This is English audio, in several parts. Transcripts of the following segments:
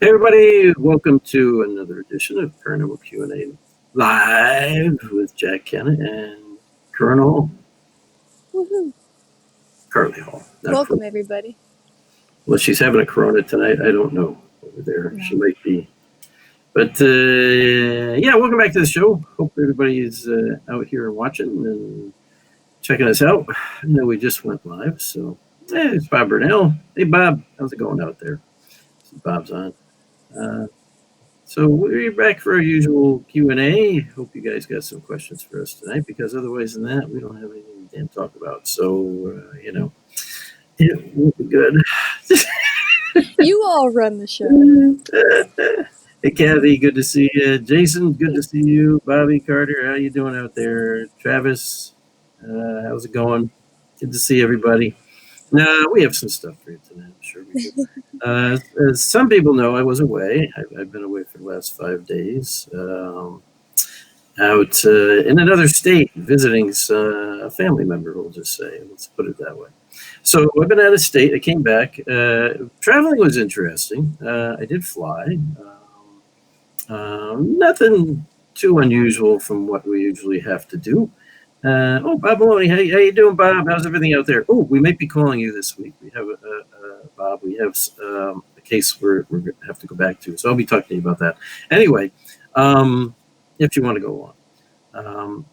Hey everybody, welcome to another edition of Paranormal Q&A Live with Jack Kenna and Colonel Carly Hall. Welcome everybody. Well, she's having a corona tonight. I don't know over there. No. She might be. But yeah, welcome back to the show. Hope everybody is out here watching and checking us out. I know we just went live, so it's Bob Burnell. Hey Bob, how's it going out there? Bob's on. So we're back for our usual Q&A. Hope you guys got some questions for us tonight, because otherwise than that, we don't have anything to talk about. So, it will be good. You all run the show. Hey, Kathy, good to see you. Jason, good to see you. Bobby, Carter, how you doing out there? Travis, how's it going? Good to see everybody. No, we have some stuff for you tonight. I'm sure we do. As some people know, I was away. I've been away for the last 5 days, out in another state, visiting a family member, we'll just say. Let's put it that way. So I've been out of state. I came back. Traveling was interesting. I did fly. Nothing too unusual from what we usually have to do. Bob Maloney, how you doing, Bob? How's everything out there? Oh, we might be calling you this week. We have Bob. We have a case we're going to have to go back to, so I'll be talking to you about that. Anyway, if you want to go on.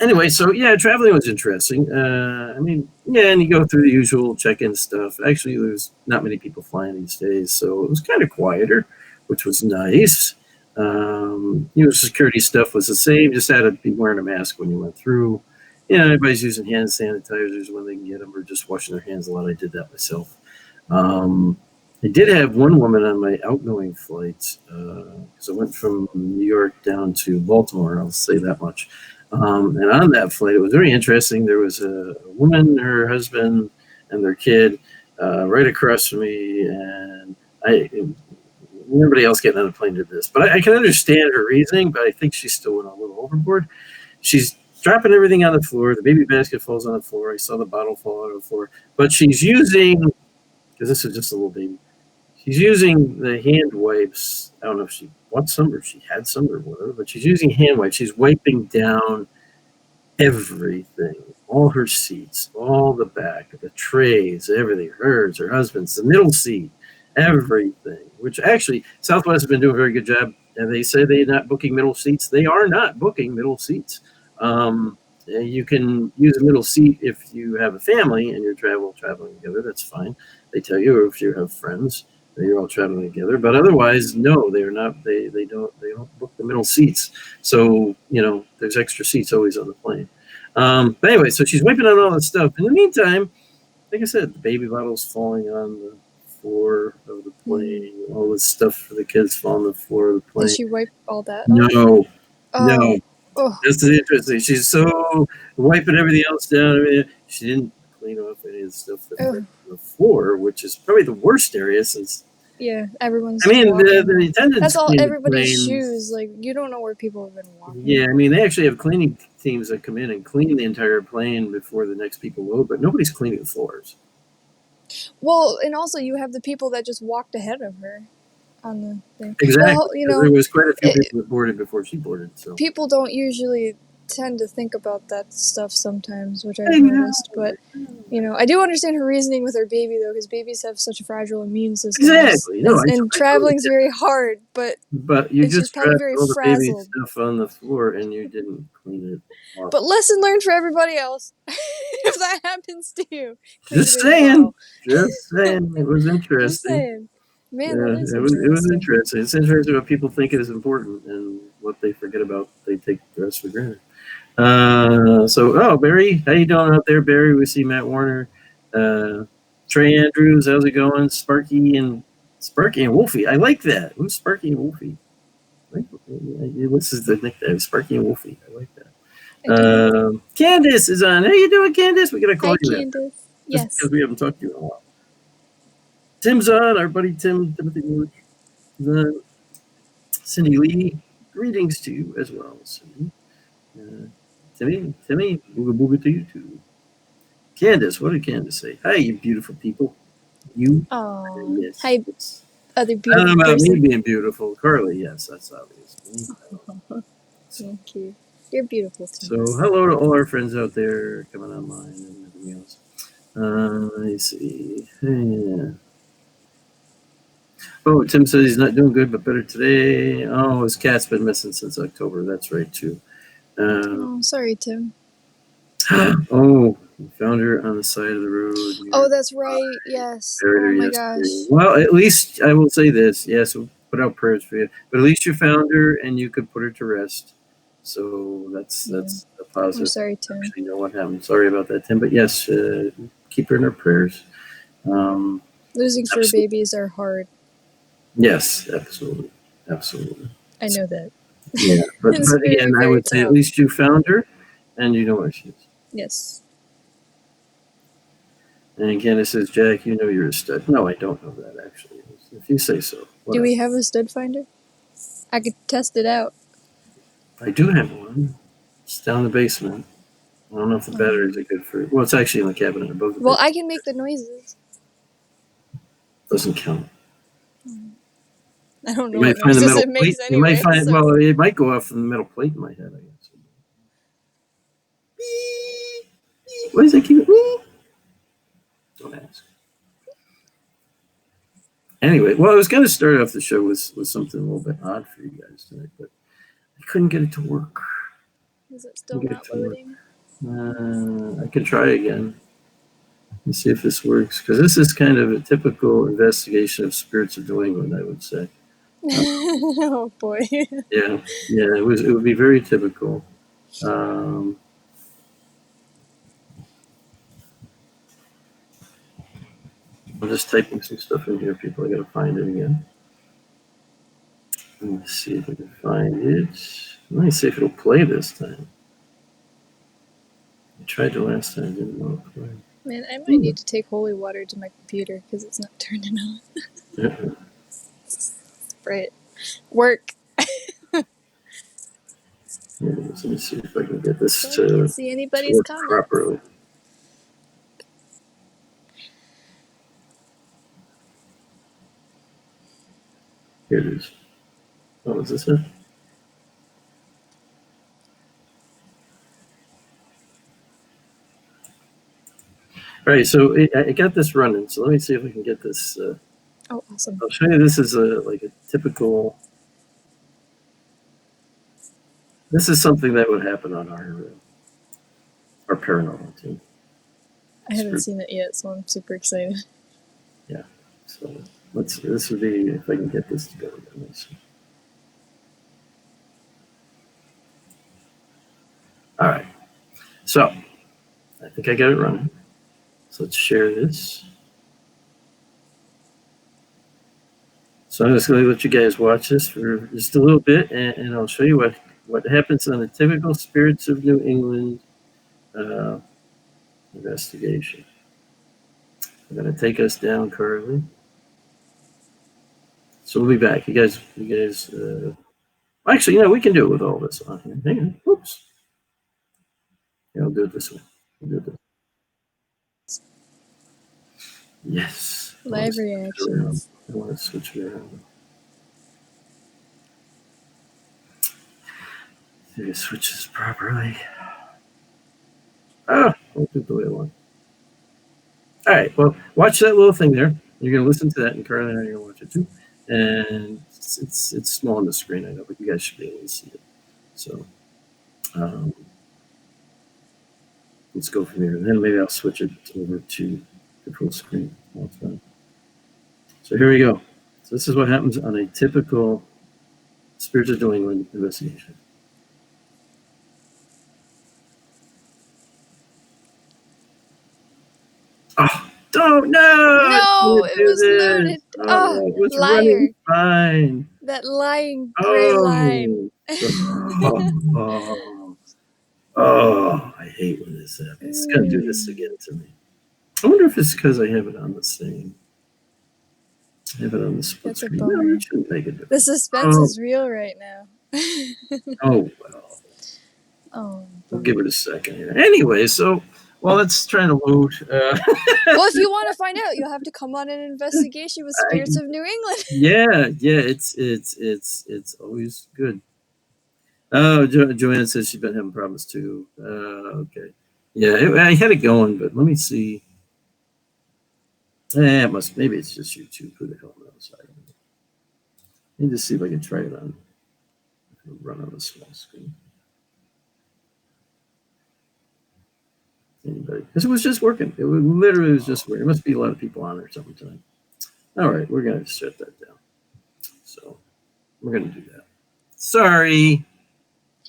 Anyway, so yeah, traveling was interesting. And you go through the usual check-in stuff. Actually, there's not many people flying these days, so it was kind of quieter, which was nice. Security stuff was the same. Just had to be wearing a mask when you went through. Everybody's using hand sanitizers when they can get them, or just washing their hands a lot. I did that myself. I did have one woman on my outgoing flight, because I went from New York down to Baltimore, I'll say that much. And on that flight, it was very interesting. There was a woman, her husband, and their kid right across from me, and everybody else getting on the plane did this. But I can understand her reasoning, but I think she still went a little overboard. She's dropping everything on the floor. The baby basket falls on the floor. I saw the bottle fall on the floor. But she's using, because this is just a little baby, she's using the hand wipes. I don't know if she wants some or she had some or whatever, but she's using hand wipes. She's wiping down everything, all her seats, all the back, the trays, everything, hers, her husband's, the middle seat, everything, which actually Southwest has been doing a very good job. And they say they're not booking middle seats. They are not booking middle seats. You can use a middle seat if you have a family and you're traveling together. That's fine. They tell you, or if you have friends that you're all traveling together. But otherwise, no, they're not. They don't book the middle seats. So there's extra seats always on the plane. But anyway, so she's wiping out all that stuff. In the meantime, like I said, the baby bottles falling on the floor of the plane, all this stuff for the kids fall on the floor of the plane. Did she wipe all that No. Oh. That's interesting. She's so wiping everything else down. She didn't clean off any of the stuff that's on the floor, which is probably the worst area since. Yeah, everyone's. The attendants. That's all. Everybody's shoes. Like, you don't know where people have been walking. Yeah, they actually have cleaning teams that come in and clean the entire plane before the next people load, but nobody's cleaning the floors. Well, and also you have the people that just walked ahead of her on the thing. Exactly. Well, there was quite a few people that boarded before she boarded. So people don't usually tend to think about that stuff sometimes, which I've noticed. But I do understand her reasoning with her baby, though, because babies have such a fragile immune system. Exactly. And traveling's very hard, but you just probably very all the frazzled. baby stuff on the floor and you didn't clean it off. But lesson learned for everybody else. If that happens to you, just saying. It was interesting. Just saying. Man, it was interesting. It's interesting what people think is important and what they forget about. They take the rest for granted. Barry, how you doing out there, Barry? We see Matt Warner, Trey Andrews. How's it going? Sparky and Wolfie. I like that. Who's Sparky and Wolfie? What's the nickname? Sparky and Wolfie. I like that. Candace is on. How you doing, Candace? We gotta call you. Candace. Yes. Because we haven't talked to you in a while. Tim's on, our buddy Timothy Wood. Cindy Lee, greetings to you as well, Cindy. Timmy, booga booga to you too. Candace, what did Candace say? Hi, you beautiful people. You. Oh, yes. Hi. other I don't beautiful know about me person. being beautiful. Carly, yes, that's obvious. Thank you. You're beautiful too. So hello to all our friends out there coming online and everything else. Let me see. Yeah. Oh, Tim says he's not doing good, but better today. Oh, his cat's been missing since October. That's right, too. Oh, sorry, Tim. Oh, we found her on the side of the road. Oh, that's right. Yes. Buried her Oh my yesterday. gosh. Well, at least I will say this. Yes, we'll put out prayers for you. But at least you found her and you could put her to rest. So that's a positive. I'm sorry, Tim. Actually, know what happened. Sorry about that, Tim. But yes, keep her in our prayers. Losing fur babies are hard. Yes, absolutely. Absolutely. I know that. Yeah. But very, again, I very would say at tough. least you found her and you know where she is. Yes. And Kenna says, Jack, you know you're a stud. No, I don't know that, actually. If you say so. Whatever. Do we have a stud finder? I could test it out. I do have one. It's down in the basement. I don't know if the batteries are good for it. Well, it's actually in the cabinet above the Well, bed. I can make the noises. Doesn't count. I don't know You might what find the noises metal it makes plate. anyway. You might find, so. well, it might go off from the metal plate in my head, I guess. What does that keep? Don't ask. Anyway, well, I was going to start off the show with something a little bit odd for you guys tonight, but I couldn't get it to work. Is it still not loading? I can try again. Let's see if this works, because this is kind of a typical investigation of spirits of New England, I would say. Oh boy. Yeah, it would be very typical. I'm just typing some stuff in here, people. I gotta find it again. Let me see if I can find it. Let me see if it'll play this time. I tried the last time, didn't know it played. Man, I might need to take holy water to my computer because it's not turning on. Right. Work. Here it is. Let me see if I can get this I can't see anybody's work comments properly. Here it is. Oh, is this it? All right, so I got this running. So let me see if we can get this. Oh, awesome. I'll show you. This is like a typical. This is something that would happen on our paranormal team. I haven't seen it yet, so I'm super excited. Yeah. So this would be, if I can get this to go. Let's see. All right. So I think I got it running. So let's share this. So I'm just going to let you guys watch this for just a little bit, and I'll show you what happens on a typical Spirits of New England investigation. I'm going to take us down, Carly. So we'll be back. You guys. Actually, we can do it with all this on here. Hang on. Oops. Yeah, I'll do it this way. Yes. Live reactions. I want to switch it around. See if it switches properly. I'll do it the way I want. All right. Well, watch that little thing there. You're going to listen to that, and Carly and I are going to watch it too. And it's small on the screen, I know, but you guys should be able to see it. So let's go from here. And then maybe I'll switch it over to the full screen. So here we go. So this is what happens on a typical Spirits of New England investigation. Oh, don't No, it was loaded. Oh, it was liar. running fine. That lying gray line. I hate when this happens. It's gonna do this again to me. I wonder if it's because I have it on the same. I have it on the split screen. No, it shouldn't make a difference. The suspense is real right now. Oh well. Oh. We'll give it a second here. Anyway, so Well, let's try to load. Well, if you want to find out, you'll have to come on an investigation with Spirits of New England. Yeah, it's always good. Oh, Joanne says she's been having problems too. Okay, yeah, I had it going, but let me see. Maybe it's just YouTube. Who the hell knows? I don't know. Let me just see if I can try it on. Run on a small screen. Anybody? Because it was just working. It was literally just working. There must be a lot of people on there sometime. All right, we're gonna shut that down. So we're gonna do that. Sorry.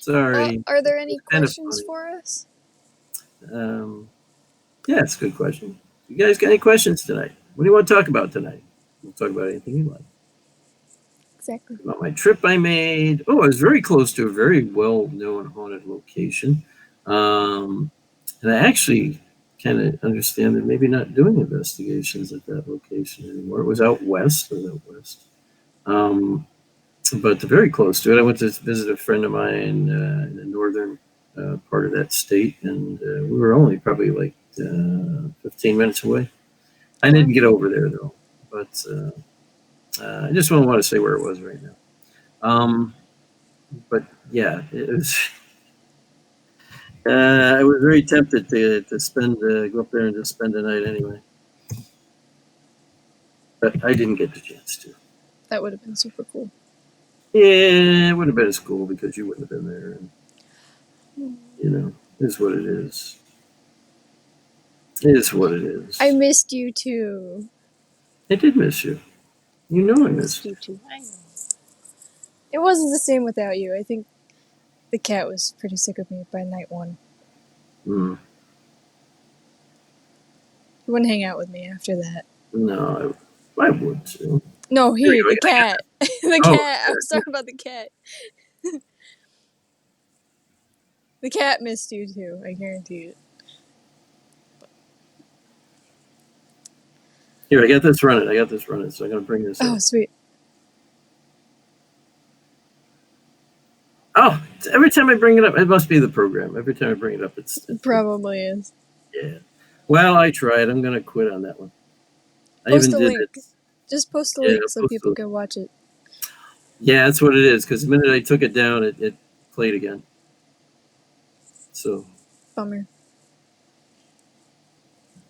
Are there any questions for us? Yeah, it's a good question. You guys got any questions tonight? What do you want to talk about tonight? We'll talk about anything you like. Exactly. About my trip I made. Oh, I was very close to a very well-known haunted location. And I actually kind of understand they're maybe not doing investigations at that location anymore. It was out west. But very close to it. I went to visit a friend of mine in the northern part of that state, and we were only probably like 15 minutes away. I didn't get over there though, but I just don't want to say where it was right now. But yeah, it was. I was very tempted to spend go up there and just spend the night anyway, but I didn't get the chance to. That would have been super cool. Yeah, it would have been as cool because you wouldn't have been there, and it is what it is. It is what it is. I missed you too. I did miss you. You know I missed you too. I know. It wasn't the same without you. I think the cat was pretty sick of me by night one. Mm. He wouldn't hang out with me after that. No, I would too. No, the cat. The cat. I'm sorry about the cat. The cat missed you too. I guarantee it. Here, I got this running. So I'm going to bring this Oh, up. sweet. Oh, every time I bring it up, it must be the program. Every time I bring it up, it probably is. Yeah. Well, I tried. I'm going to quit on that one. Post a link. Just post a link so people can watch it. Yeah, that's what it is. Because the minute I took it down, it played again. So. Bummer.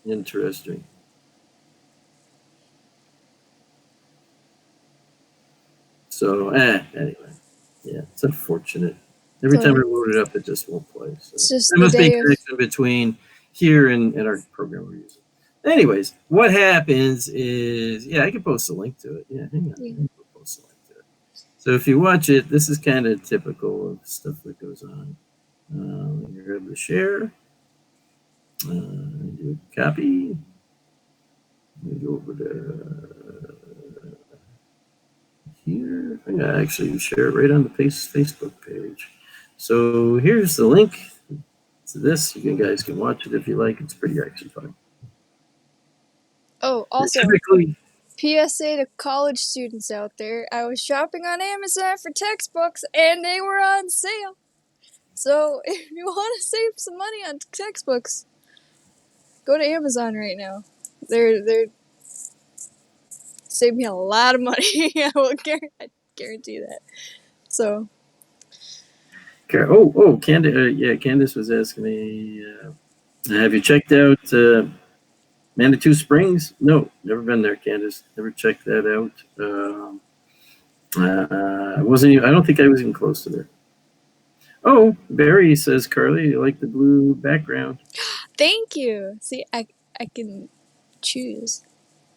Interesting. So, anyway. Yeah, it's unfortunate. Every time I load it up, it just won't play. So. It's just there must be a connection between here and our program we're using. Anyways, what happens is, I can post a link to it. Yeah, hang on. Yeah. Post a link to it. So if you watch it, this is kind of typical of stuff that goes on. Let me grab the share. Do a copy. Let me go over to here. I'm going to actually share it right on the Facebook page. So here's the link to this. You guys can watch it if you like. It's pretty actually fun. Oh, also, PSA to college students out there. I was shopping on Amazon for textbooks, and they were on sale. So if you want to save some money on textbooks, go to Amazon right now. They're save me a lot of money. I guarantee that. So. Candace was asking me, have you checked out Manitou Springs? No, never been there, Candace. Never checked that out. I don't think I was even close to there. Oh, Barry says, Carly, you like the blue background. Thank you. See, I can choose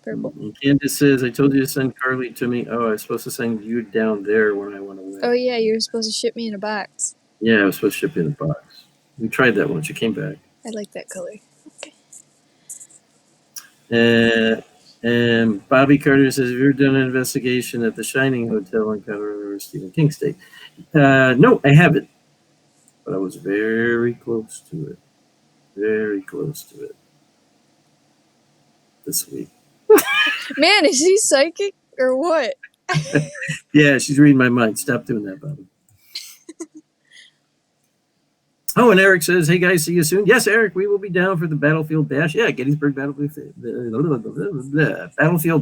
purple. And Candace says, I told you to send Carly to me. Oh, I was supposed to send you down there when I went away. Oh, yeah, you were supposed to ship me in a box. Yeah, I was supposed to ship you in a box. We tried that once. You came back. I like that color. Okay. And Bobby Carter says, have you ever done an investigation at the Shining Hotel in Colorado or Stephen King State? No, I haven't. But I was very close to it. Very close to it. This week. Man, is he psychic or what? Yeah, she's reading my mind. Stop doing that, Bobby. Oh, and Eric says, "Hey guys, see you soon." Yes, Eric, we will be down for the Battlefield Bash. Yeah, Gettysburg Battlefield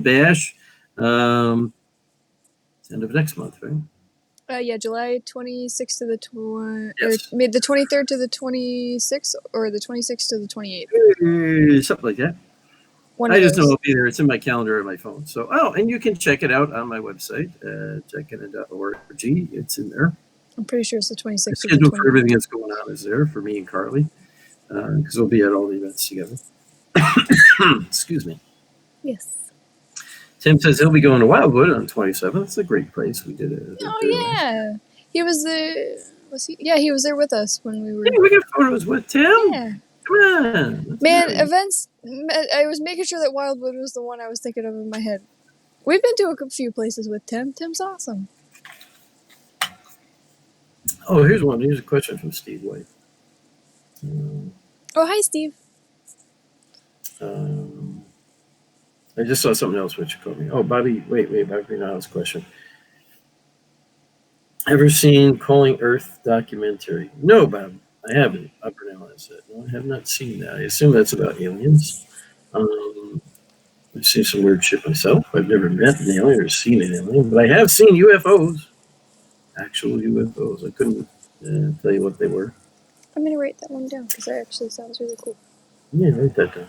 Bash. It's end of next month, right? Yeah, July 26th to the Yes. or the 23rd to the 26th, or the 26th to the 28th. Something like that. One I of just know those. it'll be there. It's in my calendar on my phone. So, and you can check it out on my website, checkina.org. It's in there. I'm pretty sure it's the The 26th to the schedule for 28th. everything that's going on is there for me and Carly, because we'll be at all the events together. Excuse me. Yes. Tim says he'll be going to Wildwood on 27th. It's a great place. We did it. Oh yeah, he was the. Was he? Yeah, he was there with us when we were. Hey, we got photos with Tim. Yeah. Come on. Man, events. I was making sure that Wildwood was the one I was thinking of in my head. We've been to a few places with Tim. Tim's awesome. Oh, here's one. Here's a question from Steve White. Oh, hi, Steve. I just saw something else which caught me. Oh, Bobby, wait, Bobby Niles' question. Ever seen Calling Earth documentary? No, Bob, I haven't. Upper now I said. No, I have not seen that. I assume that's about aliens. I've seen some weird shit myself. I've never met an alien or seen an alien, but I have seen UFOs. Actual UFOs. I couldn't tell you what they were. I'm going to write that one down because that actually sounds really cool. Yeah, write that down.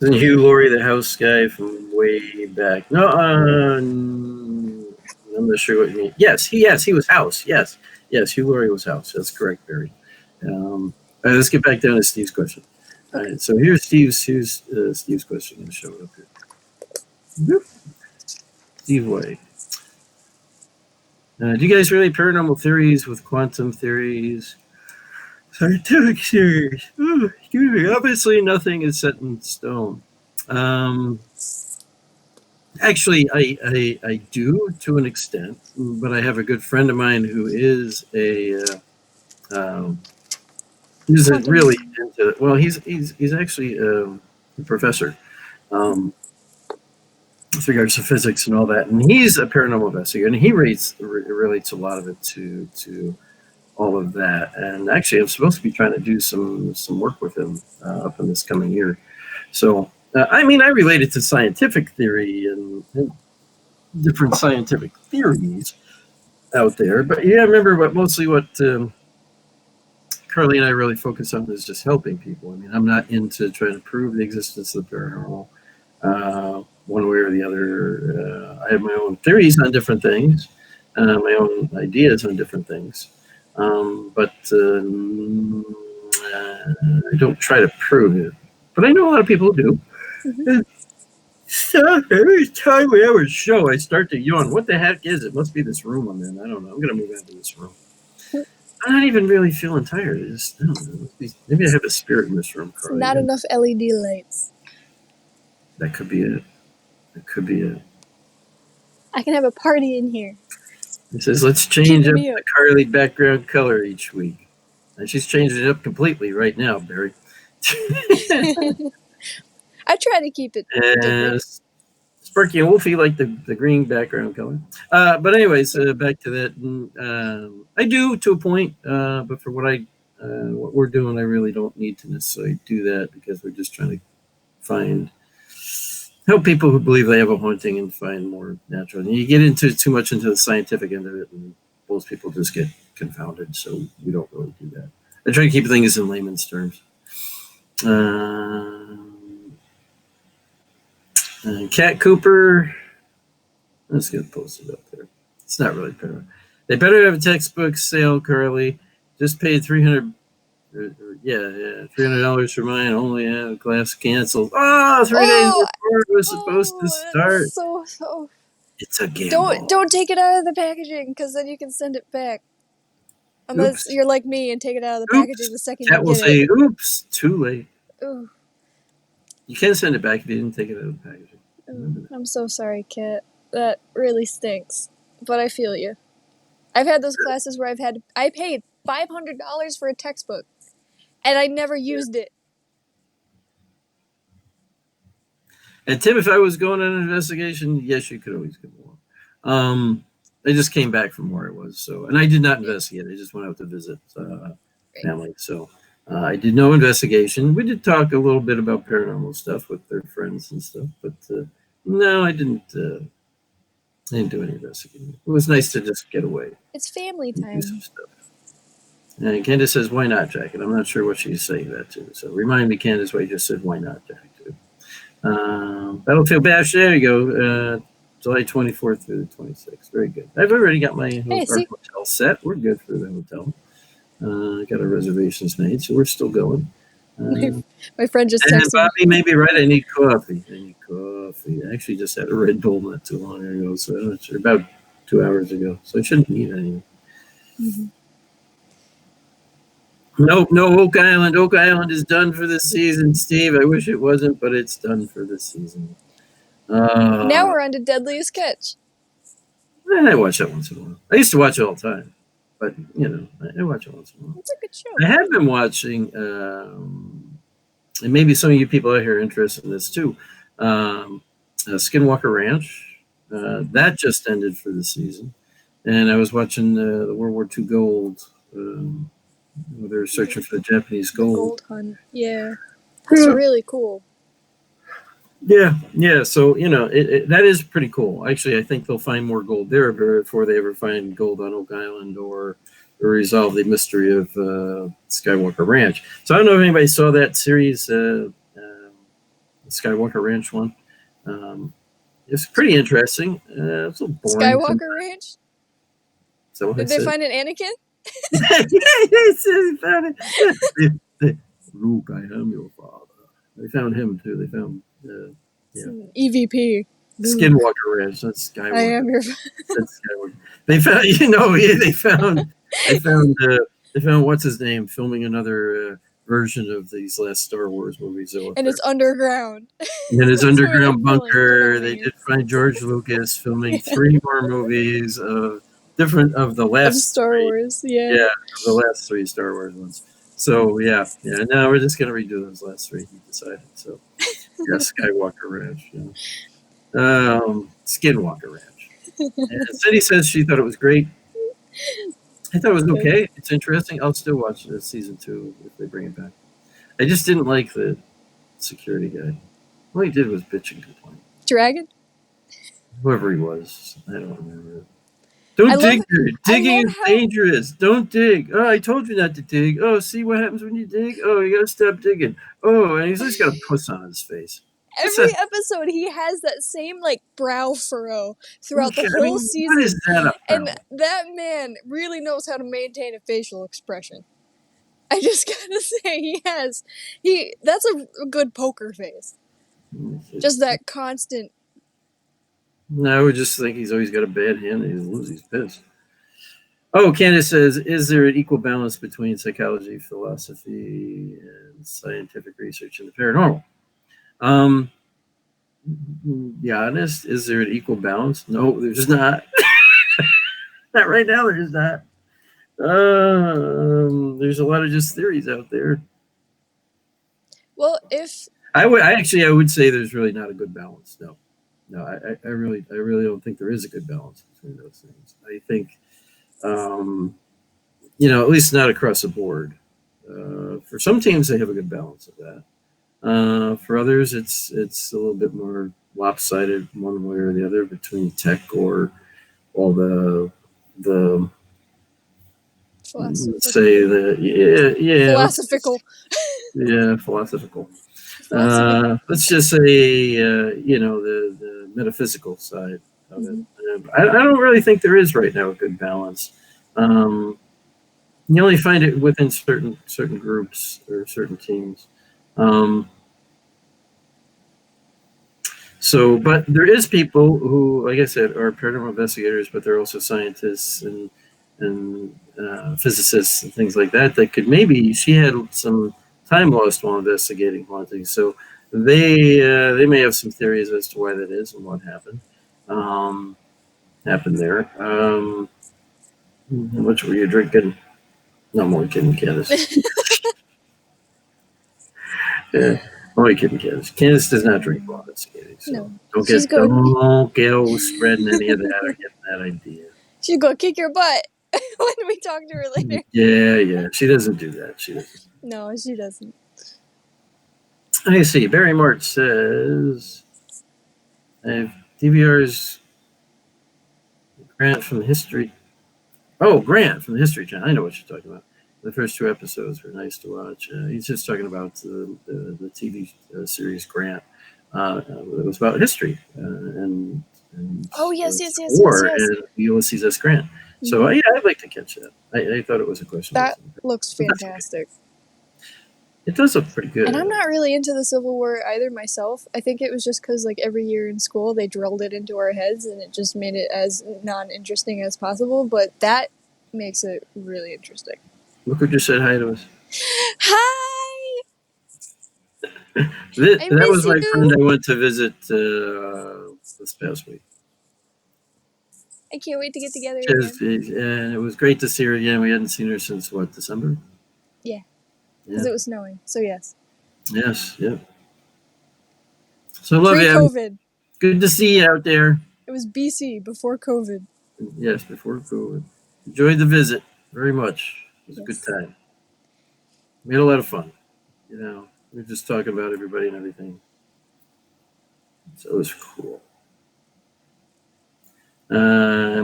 Isn't Hugh Laurie the house guy from way back? No, I'm not sure what you mean. Yes, he was house. Yes, Hugh Laurie was house. That's correct, Barry. Let's get back down to Steve's question. All right, so here's Steve's question. I'm going to show it up here. Steve White. Do you guys relate paranormal theories with quantum theories? Scientific theories. Ooh, excuse me. Obviously, nothing is set in stone. Actually, I do to an extent, but I have a good friend of mine who is he's really into it. Well, he's actually a professor with regards to physics and all that, and he's a paranormal investigator, and he relates a lot of it to all of that. And actually, I'm supposed to be trying to do some work with him up in this coming year. So, I relate it to scientific theory and different scientific theories out there. But yeah, remember mostly what Carly and I really focus on is just helping people. I'm not into trying to prove the existence of the paranormal one way or the other. I have my own theories on different things, my own ideas on different things. But I don't try to prove it. But I know a lot of people do. Mm-hmm. So every time we have a show, I start to yawn. What the heck is it? Must be this room I'm in. I don't know. I'm going to move into this room. I'm not even really feeling tired. I don't know. Maybe I have a spirit in this room, Carly. Not enough LED lights. That could be it. I can have a party in here. It says, let's change up the Carly background color each week. And she's changing it up completely right now, Barry. I try to keep it different. Sparky and Wolfie like the green background color. But anyways, back to that. I do to a point, but for what we're doing, I really don't need to necessarily do that because we're just trying to help people who believe they have a haunting and find more natural. And you get too much into the scientific end of it, and most people just get confounded. So we don't really do that. I try to keep things in layman's terms. Cat Cooper. Let's get it posted up there. It's not really paranormal. They better have a textbook sale, Carly. Just paid $300 for mine. Only have a class canceled. 3 days before it was supposed to start. So. It's a gamble. Don't take it out of the packaging because then you can send it back. Unless you're like me and take it out of the packaging the second you get it. Cat will say, "Oops, too late." Ooh. You can send it back if you didn't take it out of the packaging. Ooh, I'm so sorry, Kat. That really stinks. But I feel you. I've had those classes where I paid $500 for a textbook, and I never used it. And Tim, if I was going on an investigation, yes, you could always get more. I just came back from where I was. So, and I did not investigate. I just went out to visit family. So I did no investigation. We did talk a little bit about paranormal stuff with their friends and stuff, but no, I didn't. I didn't do any investigating. It was nice to just get away. It's family and do time. some stuff. And Candace says, "Why not, Jack?" And I'm not sure what she's saying that to. So remind me, Candace, why you just said, "Why not, Jack?" Too. Battlefield Bash. There you go. July 24th through the 26th. Very good. I've already got my hotel set. We're good for the hotel. Got our reservations made, so we're still going. My friend just texted me. Bobby may be right. I need coffee. I actually just had a Red Bull not too long ago, so I'm not sure. About 2 hours ago, so I shouldn't need any. Mm-hmm. Nope, no Oak Island. Oak Island is done for this season, Steve. I wish it wasn't, but it's done for this season. Now we're on to Deadliest Catch. I watch that once in a while. I used to watch it all the time, but I watch it once in a while. It's a good show. I have been watching, and maybe some of you people out here are interested in this too. Skinwalker Ranch. That just ended for the season, and I was watching the World War II gold. They're searching for the Japanese gold. Gold hunt. Yeah, that's really cool. Yeah. So that is pretty cool. Actually, I think they'll find more gold there before they ever find gold on Oak Island or resolve the mystery of Skywalker Ranch. So I don't know if anybody saw that series, Skywalker Ranch one. It's pretty interesting. It's a little boring. Skywalker Ranch. So did they find an Anakin? They found it. Luke, I am your father. They found him too. They found EVP. Skinwalker Ranch. That's Skywalker. I am your. That's Skywalker. They found. They found what's his name filming another version of these last Star Wars movies. And it's underground. In his underground bunker, they did find George Lucas filming 3 more movies of the last Star Wars. Yeah, the last 3 Star Wars ones. So yeah. No, we're just gonna redo those last 3. He decided. So yeah, Skywalker Ranch. Yeah. Skinwalker Ranch. And Cindy says she thought it was great. I thought it was okay. It's interesting. I'll still watch season 2 if they bring it back. I just didn't like the security guy. All he did was bitch and complain. Dragon? Whoever he was. I don't remember. Don't dig there. Digging is dangerous. Don't dig. Oh, I told you not to dig. Oh, see what happens when you dig? Oh, you gotta stop digging. Oh, and he's just got a puss on his face. Every episode, he has that same brow furrow throughout the whole season. What is that about? And that man really knows how to maintain a facial expression. I just gotta say, that's a good poker face. Just that constant. No, I would just think he's always got a bad hand and he's pissed. Oh, Candace says, is there an equal balance between psychology, philosophy, and scientific research in the paranormal? Be honest, is there an equal balance? No, there's not. Not right now, there's not. There's a lot of just theories out there. Well, if I would say there's really not a good balance. No, I really don't think there is a good balance between those things. I think, at least not across the board. For some teams, they have a good balance of that. For others, it's a little bit more lopsided one way or the other between tech or all the let's say philosophical. Yeah, philosophical. Let's just say the metaphysical side of it. I don't really think there is right now a good balance. You only find it within certain groups or certain teams. But there is people who, like I said, are paranormal investigators, but they're also scientists and physicists and things like that. That could she had some time lost while investigating hauntings, so they may have some theories as to why that is and what happened there. How much were you drinking? No, I'm only kidding, Candace. Yeah, I'm only kidding, Candace. Candace does not drink while investigating, so no, don't get spreading any of that or getting that idea. She's gonna kick your butt when we talk to her later. Yeah. She doesn't do that. She doesn't. No, she doesn't. I see. Barry March says, I have DVR's Grant from the History. Oh, Grant from the History Channel. I know what you're talking about. The first 2 episodes were nice to watch. He's just talking about the TV series Grant. It was about history and Oh, yes. war and Ulysses S. Grant. So yeah, I'd like to catch that. I thought it was a question. That looks fantastic. It does look pretty good. And I'm not really into the Civil War either myself. I think it was just because like every year in school they drilled it into our heads and it just made it as non-interesting as possible. But that makes it really interesting. Look who just said hi to us. Hi! That was my friend I went to visit this past week. I can't wait to get together again. It was great to see her again. We hadn't seen her since, what, December? Yeah. Because it was snowing, so yes. Yes, yeah. So love you. Pre-COVID. Good to see you out there. It was BC, before COVID. Yes, before COVID. Enjoyed the visit very much. It was a good time. We had a lot of fun. You know, we were just talking about everybody and everything. So it was cool.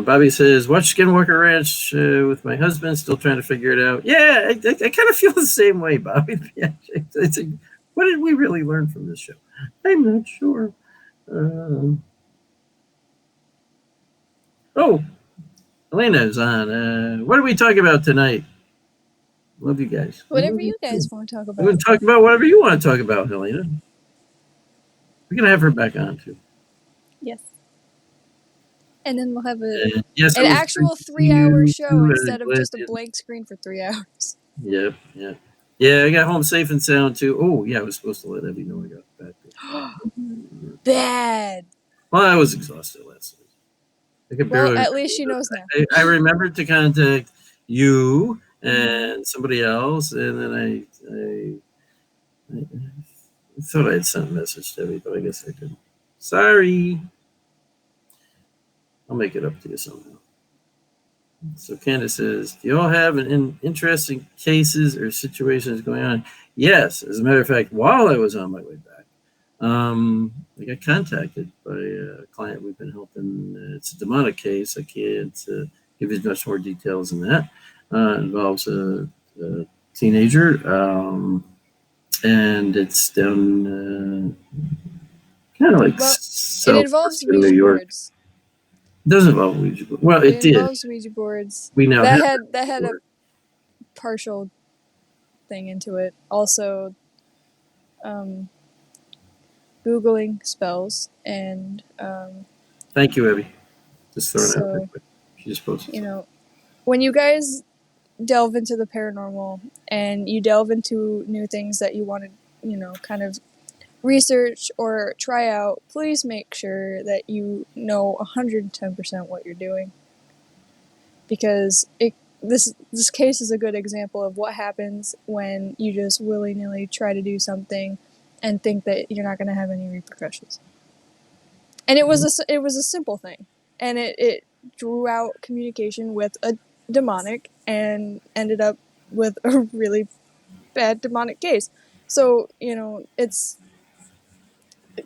Bobby says, watch Skinwalker Ranch with my husband, still trying to figure it out. Yeah, I kind of feel the same way, Bobby. What did we really learn from this show? I'm not sure. Elena's on. What are we talking about tonight? Love you guys. Whatever you guys want to talk about. We're going to talk about whatever you want to talk about, Helena. We're going to have her back on, too. Yes. And then we'll have an actual 3-hour show instead of just a blank screen for 3 hours. Yep. Yeah, I got home safe and sound, too. Oh, yeah, I was supposed to let Evie know I got back. Bad. Well, I was exhausted last night. Well, at least she knows now. I remembered to contact you and somebody else, and then I thought I had sent a message to Evie, but I guess I didn't. Sorry. I'll make it up to you somehow. So Candace says, do you all have interesting cases or situations going on? Yes. As a matter of fact, while I was on my way back, I got contacted by a client we've been helping. It's a demonic case. I can't give you much more details than that. It involves a teenager, and it's down kind of like it involves Ouija boards. It doesn't involve Ouija boards. Well, it did. It involves Ouija boards. We know that had a partial thing into it. Also, Googling spells and. Thank you, Evie. Just throwing it out there quick. She just posted. You know, when you guys delve into the paranormal and you delve into new things that you want to, kind of research or try out, please make sure that you know 110% what you're doing, because this case is a good example of what happens when you just willy-nilly try to do something and think that you're not going to have any repercussions. And it was a simple thing, and it drew out communication with a demonic and ended up with a really bad demonic case. So it's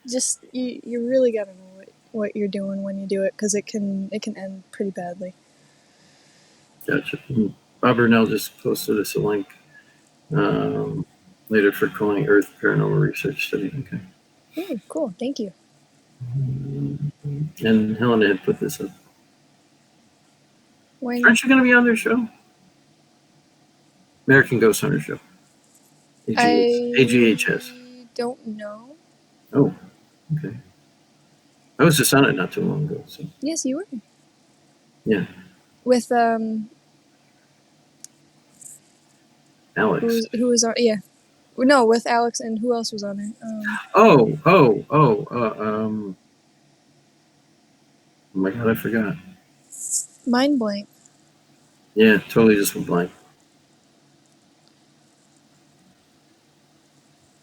just you really gotta know what you're doing when you do it, because it can end pretty badly. Gotcha. Bob Burnell just posted us a link later for calling Earth Paranormal Research Study. Okay. Oh, cool. Thank you. And Helena had put this up. Aren't you going to be on their show? American Ghost Hunter Show. AGHS. I don't know. Oh, okay. I was just on it not too long ago. So. Yes, you were. Yeah. With Alex. Who was on? Yeah. No, with Alex, and who else was on it? Oh my God, I forgot. Mind blank. Yeah, totally just went blank.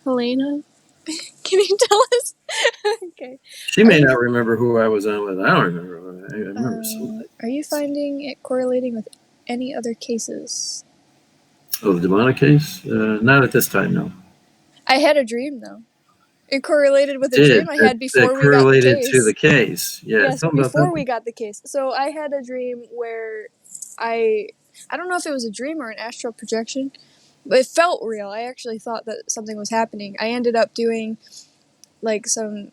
Helena? Can you tell us? Okay. She may not remember who I was on with. I don't remember. I remember somebody. Are you finding it correlating with any other cases? Oh, the demonic case? Not at this time, no. I had a dream, though. It correlated with a Did dream I had before that we got the correlated to the case. case? Yeah, Yes, tell me about before that. we got the case. So I had a dream where I don't know if it was a dream or an astral projection, but it felt real. I actually thought that something was happening. I ended up doing like an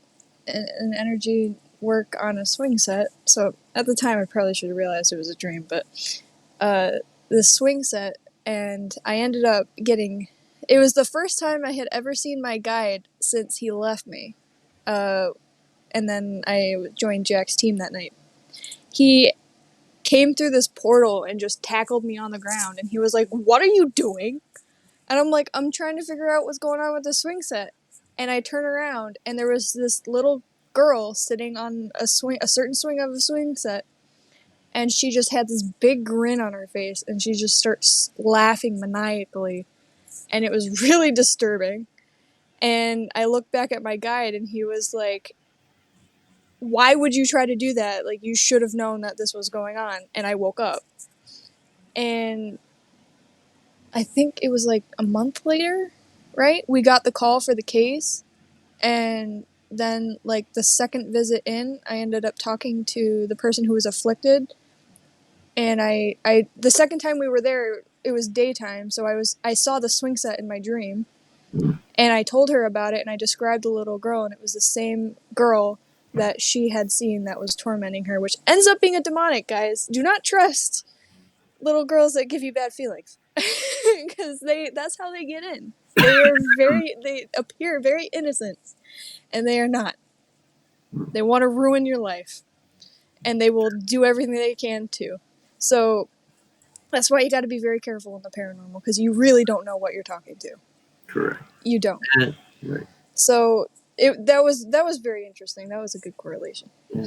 energy work on a swing set. So at the time, I probably should have realized it was a dream, but the swing set, and I ended up getting. It was the first time I had ever seen my guide since he left me. And then I joined Jack's team that night. He came through this portal and just tackled me on the ground, and he was like, "What are you doing?" And I'm like, "I'm trying to figure out what's going on with the swing set." And I turn around, and there was this little girl sitting on a certain swing of a swing set, and she just had this big grin on her face, and she just starts laughing maniacally, and it was really disturbing. And I looked back at my guide, and he was like, "Why would you try to do that? Like, you should have known that this was going on." And I woke up. And I think it was like a month later, right? We got the call for the case. And then, like, the second visit in, I ended up talking to the person who was afflicted. And the second time we were there, it was daytime, so I saw the swing set in my dream. And I told her about it, and I described the little girl, and it was the same girl that she had seen that was tormenting her, which ends up being a demonic, guys. Do not trust little girls that give you bad feelings. Because that's how they get in. They appear very innocent, and they are not. They want to ruin your life, and they will do everything they can to. So that's why you got to be very careful in the paranormal, because you really don't know what you're talking to. Correct. You don't. Right. So that was very interesting. That was a good correlation. Yeah.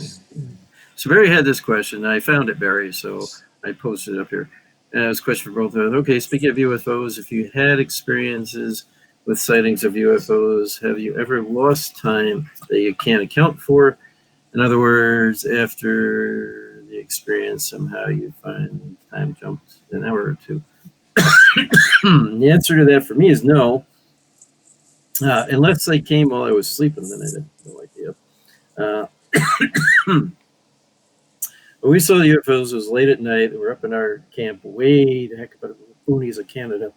So Barry had this question. I found it, Barry, so I posted it up here. And it was a question for both of us. Okay, speaking of UFOs, if you had experiences with sightings of UFOs, have you ever lost time that you can't account for? In other words, after the experience, somehow you find time jumped an hour or two. The answer to that for me is no. Unless they came while I was sleeping, then I had no idea. When we saw the UFOs, it was late at night. We're up in our camp, way the heck about the boonies of Canada.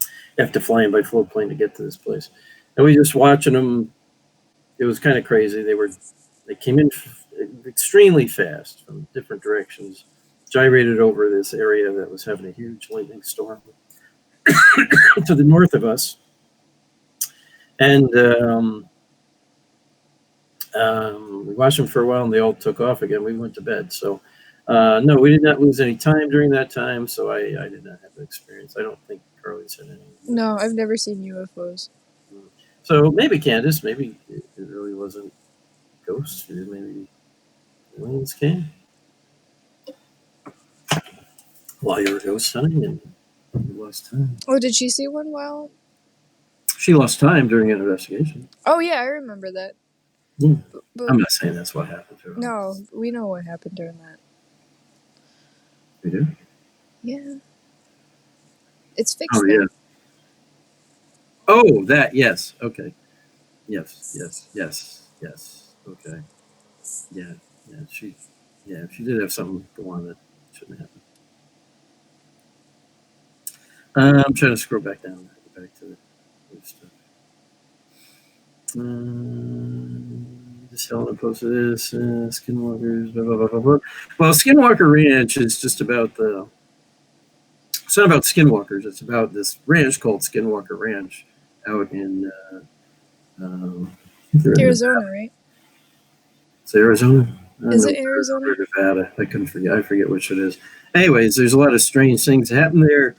You have to fly in by float plane to get to this place. And we just watching them. It was kind of crazy. They came in extremely fast from different directions, gyrated over this area that was having a huge lightning storm to the north of us. And we watched them for a while, and they all took off again. We went to bed. So, no, we did not lose any time during that time. So I did not have the experience. I don't think Carly's had any. No, I've never seen UFOs. So maybe Candace, maybe it really wasn't ghosts. Maybe aliens came while you were ghost hunting and you lost time. Oh, did she see one while? She lost time during an investigation. Oh, yeah, I remember that. Yeah. But I'm not saying that's what happened to her. No, we know what happened during that. We do? Yeah. It's fixed. Oh, yeah. Oh, that, yes. Okay. Yes. Okay. Yeah. She did have something go on that shouldn't happen. I'm trying to scroll back down. Back to the stuff. This Helena posted this. Skinwalkers. Blah, blah, blah, blah, blah. Well, Skinwalker Ranch is just about the. It's not about skinwalkers. It's about this ranch called Skinwalker Ranch out in Arizona, right? It's Arizona. Is it Arizona? Or Nevada. I forget which it is. Anyways, there's a lot of strange things happen there.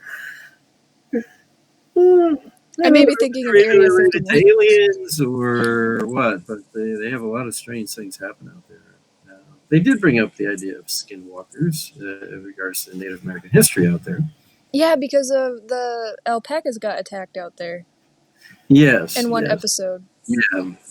I may be thinking of Area 51. Aliens or what, but they have a lot of strange things happen out there. They did bring up the idea of skinwalkers in regards to Native American history out there. Yeah, because of the alpacas got attacked out there. Yes. In one episode.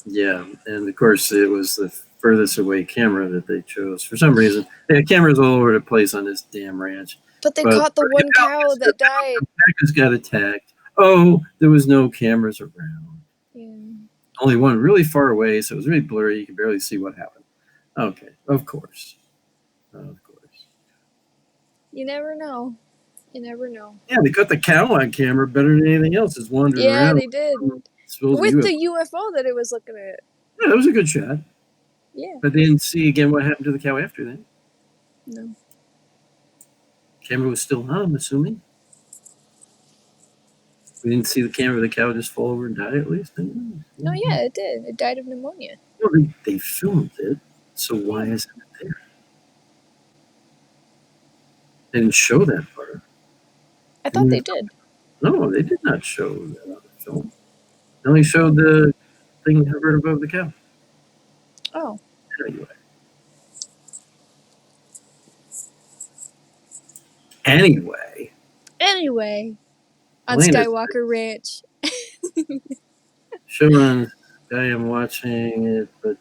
Yeah, and of course it was the furthest away camera that they chose for some reason. They had cameras all over the place on this damn ranch. But they But caught the one cow that died. Packers got attacked. Oh, there was no cameras around. Yeah. Only one really far away, so it was really blurry. You could barely see what happened. Okay, of course. Of course. You never know. You never know. Yeah, they got the cow on camera better than anything else. It's wandering Yeah, around. they did. With the UFO that it was looking at. Yeah, that was a good shot. Yeah. But they didn't see again what happened to the cow after that. No. Camera was still on, I'm assuming. We didn't see the camera of the cow just fall over and die at least? No, yeah, it did. It died of pneumonia. Well, they filmed it, so why isn't it there? They didn't show that part. I thought they did. No, they did not show that on the film. They only showed the thing hovering above the cow. Oh. Anyway. On Skywalker Ranch. Showing I am watching it, but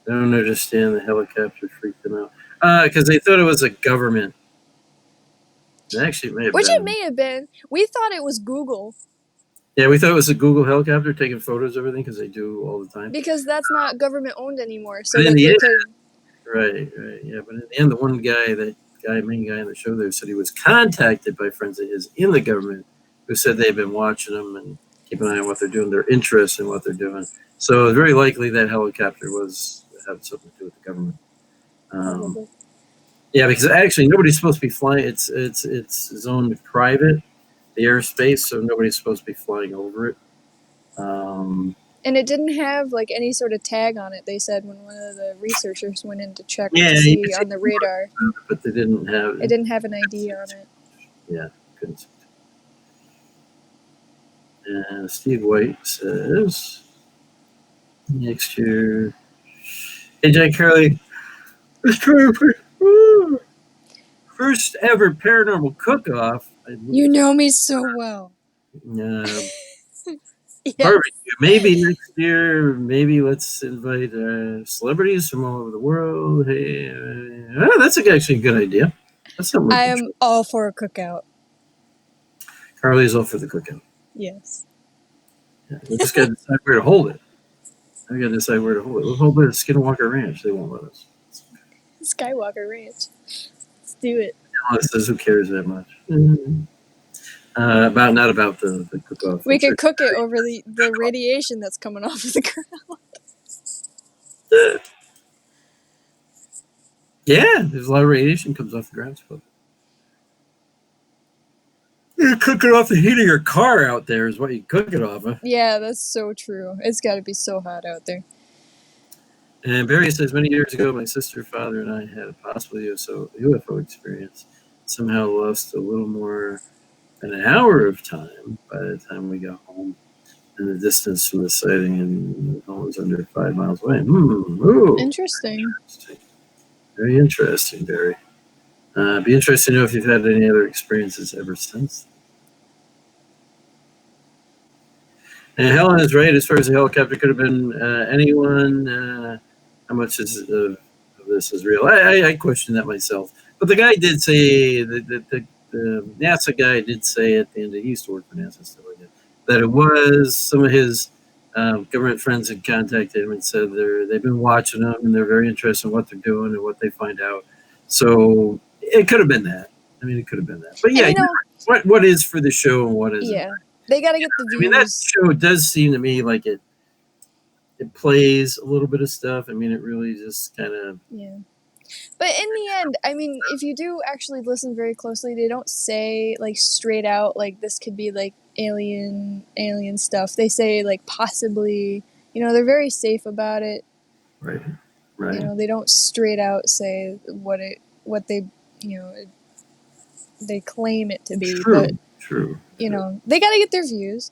I don't understand the helicopter freaked them out. Because they thought it was a government. Actually, it may have been. It may have been. We thought it was Google. Yeah, we thought it was a Google helicopter taking photos of everything because they do all the time. Because that's not government owned anymore. So in that the they end, could. Right. Yeah, but in the end, the one guy, main guy in the show there, said he was contacted by friends of his in the government who said they've been watching them and keep an eye on what they're doing, their interest in what they're doing. So it's very likely that helicopter had something to do with the government. Yeah, because actually nobody's supposed to be flying. It's zoned private, the airspace, so nobody's supposed to be flying over it. And it didn't have like any sort of tag on it. They said when one of the researchers went in to check to see on the radar, but they didn't have. It didn't have an ID on it. Yeah, couldn't see it. And Steve White says next year, hey Jack Carly, first ever paranormal cook-off. You know me so well. Barbecue. Maybe next year. Maybe let's invite celebrities from all over the world. Hey, that's actually a good idea. That's something. I am all for a cookout. Carly's all for the cookout. Yes. Yeah, we just got to decide where to hold it. We got to decide where to hold it. We'll hold it at Skinwalker Ranch. They won't let us. Skywalker Ranch. Let's do it. Alice says, who cares that much? Mm-hmm. Not about the cook-off. We could cook it over the radiation that's coming off of the ground. Yeah, there's a lot of radiation comes off the ground. You cook it off the heat of your car out there is what you cook it off of. Yeah, that's so true. It's got to be so hot out there. And Barry says, many years ago, my sister, father, and I had a possible UFO experience. Somehow lost a little more than an hour of time by the time we got home. And the distance from the sighting and home was under 5 miles away. Interesting. Very interesting, Barry. Be interesting to know if you've had any other experiences ever since. And Helen is right. As far as the helicopter could have been anyone, how much of this is real? I question that myself. But the guy did say, the NASA guy did say at the end, he used to work for NASA and stuff like that it was some of his government friends had contacted him and said they've been watching them and they're very interested in what they're doing and what they find out. So it could have been that. I mean, it could have been that. But yeah, what is for the show and what isn't. Yeah, they got to get the views. I mean, that show does seem to me like it plays a little bit of stuff. I mean, it really just kind of... Yeah. But in the end, I mean, if you do actually listen very closely, they don't say, like, straight out, like, this could be, like, alien stuff. They say, like, possibly, they're very safe about it. Right. They don't straight out say what they, they claim it to be. True. They got to get their views.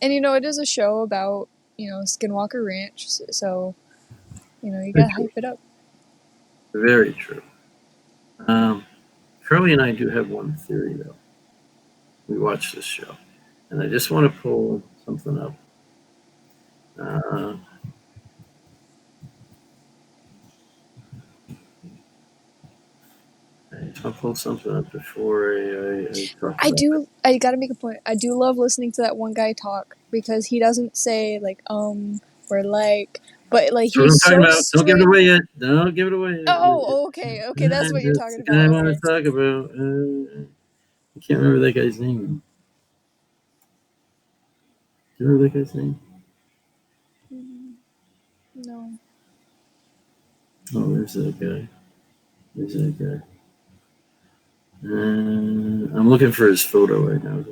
And, it is a show about, Skinwalker Ranch, so, you got to hype it up. Very true. Curly and I do have one theory, though. We watch this show, and I just want to pull something up. I'll pull something up before I talk about it. I gotta make a point. I do love listening to that one guy talk because he doesn't say like or like, but like That's what I'm he's talking so about. Don't give it straight. away yet. Don't give it away yet. Oh, okay, that's what you're That's talking the guy about. I want Okay. to talk about. I can't remember that guy's name. Do you remember that guy's name? No. Oh, there's that guy. There's that guy. I'm looking for his photo right now.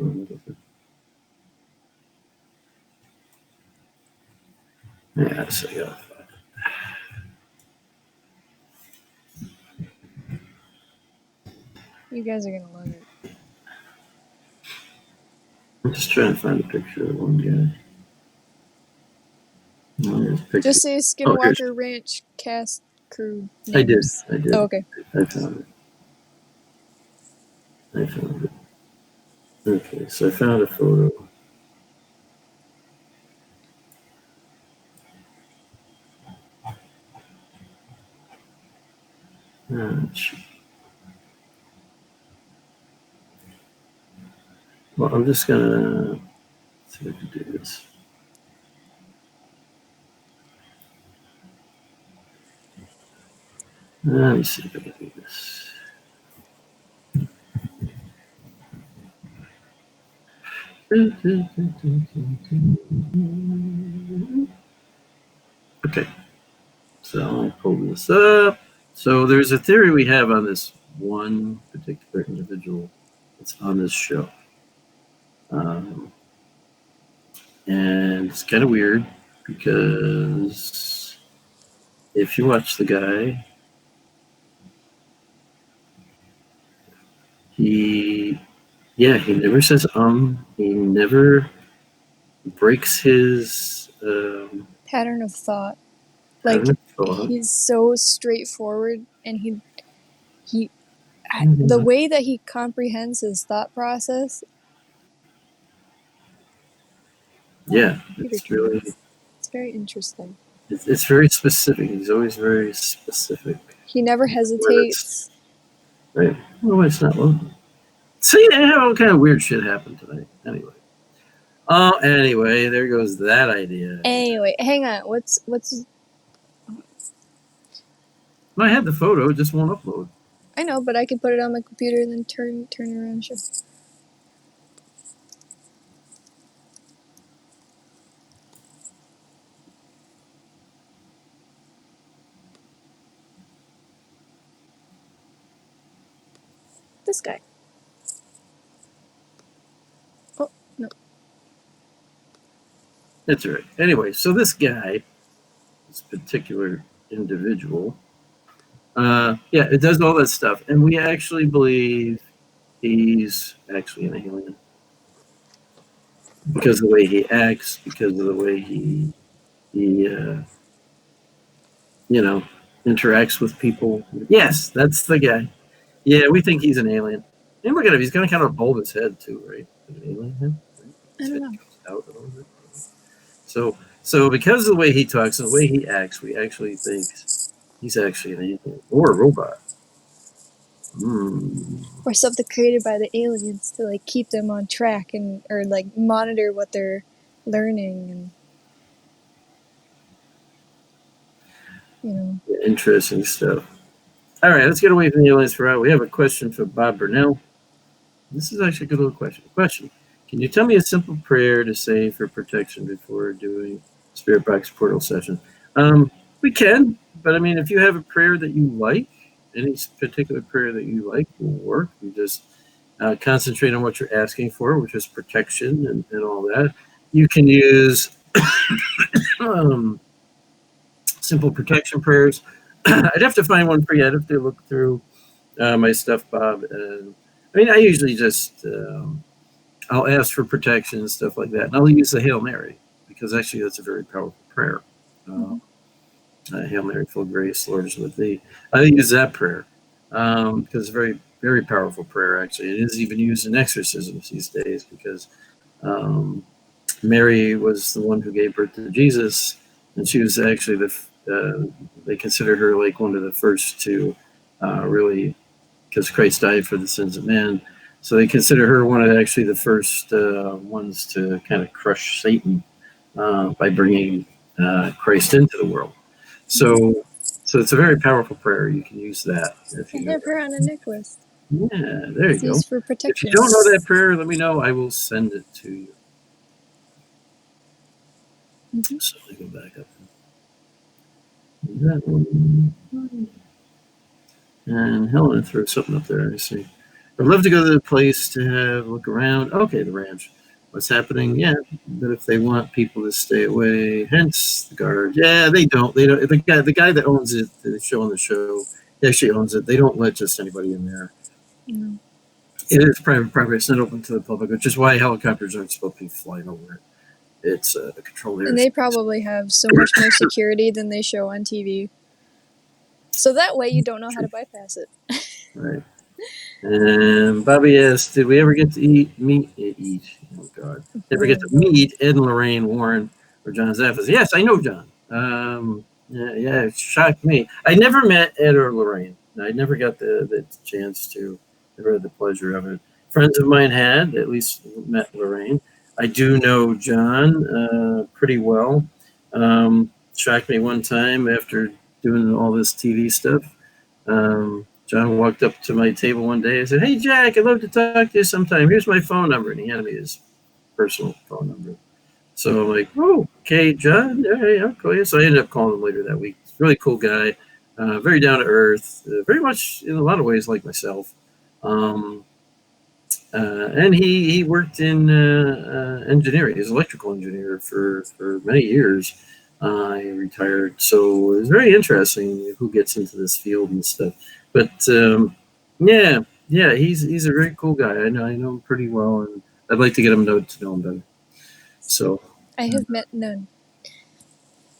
Yeah, so yeah. You guys are gonna love it. I'm just trying to find a picture of one guy. Oh, there's a picture. Just say Skinwalker Ranch cast crew names. I did. Oh, okay. I found it. Okay, so I found a photo. Well, I'm just gonna see if I can do this. Let me see if I can do this. Okay, so I'll pull this up. So there's a theory we have on this one particular individual that's on this show. And it's kind of weird because if you watch the guy, he never says he never breaks his Pattern of thought. Like he's so straightforward, and he the way that he comprehends his thought process. Yeah, it's very interesting. It's very specific. He's always very specific. He never hesitates. Right. Well, it's not local. See, all kind of weird shit happened tonight. Anyway, there goes that idea. Anyway, hang on. What's? I had the photo, it just won't upload. I know, but I can put it on my computer and then turn it around and show. This guy. Oh, no. That's right. Anyway, so this guy, this particular individual, it does all that stuff. And we actually believe he's actually an alien. Because of the way he acts, because of the way he interacts with people. Yes, that's the guy. Yeah, we think he's an alien. And look at him; he's got kind of a bulbous head too, right? An alien head. I don't know. Out a little bit. So because of the way he talks and the way he acts, we actually think he's actually an alien or a robot. Or something created by the aliens to like keep them on track or like monitor what they're learning and interesting stuff. All right, let's get away from the aliens for a while. We have a question for Bob Burnell. This is actually a good little question. Can you tell me a simple prayer to say for protection before doing Spirit Box portal session? We can, but I mean, if you have a prayer that you like, any particular prayer that you like will work. You just concentrate on what you're asking for, which is protection and all that. You can use simple protection prayers. I'd have to find one for you. I'd have to look through my stuff, Bob. I usually just I'll ask for protection and stuff like that, and I'll use the Hail Mary because actually that's a very powerful prayer. Hail Mary, full of grace, Lord is with thee. I use that prayer because it's a very, very powerful prayer. Actually, it is even used in exorcisms these days because Mary was the one who gave birth to Jesus, and she was actually they consider her like one of the first to really, because Christ died for the sins of man. So they consider her one of actually the first ones to kind of crush Satan by bringing Christ into the world. So it's a very powerful prayer. You can use that. If I you have her on a necklace. Yeah, there you It's go. used for If protection. you don't know that prayer, let me know. I will send it to you. Mm-hmm. So let me go back up. That one. And Helen threw something up there. I see. I'd love to go to the place to have a look around. Okay, the ranch. What's happening? Yeah, but if they want people to stay away, hence the guard. Yeah, they don't. They don't. The guy that owns it, that's showing the show, he actually owns it. They don't let just anybody in there. No. It is private property. It's not open to the public, which is why helicopters aren't supposed to be flying over it. It's a controlled area. And they probably have so much more security than they show on TV. So that way you don't know how to bypass it. Right. And Bobby asked, did we ever get to eat? Oh, God. Ever get to meet Ed and Lorraine Warren or John Zaffis? Yes, I know John. Yeah, it shocked me. I never met Ed or Lorraine. I never got the chance to. Never had the pleasure of it. Friends of mine had, at least met Lorraine. I do know John pretty well. Shocked me one time after doing all this TV stuff. John walked up to my table one day and said, "Hey, Jack, I'd love to talk to you sometime. Here's my phone number." And he handed me his personal phone number. So I'm like, "Oh, okay, John. Yeah, I'll call you." So I ended up calling him later that week. He's a really cool guy, very down to earth, very much in a lot of ways like myself. And he worked in engineering. He's an electrical engineer for many years. He retired. So it was very interesting who gets into this field and stuff. But yeah, he's a very cool guy. I know him pretty well, and I'd like to get him to know him better. So I have met none,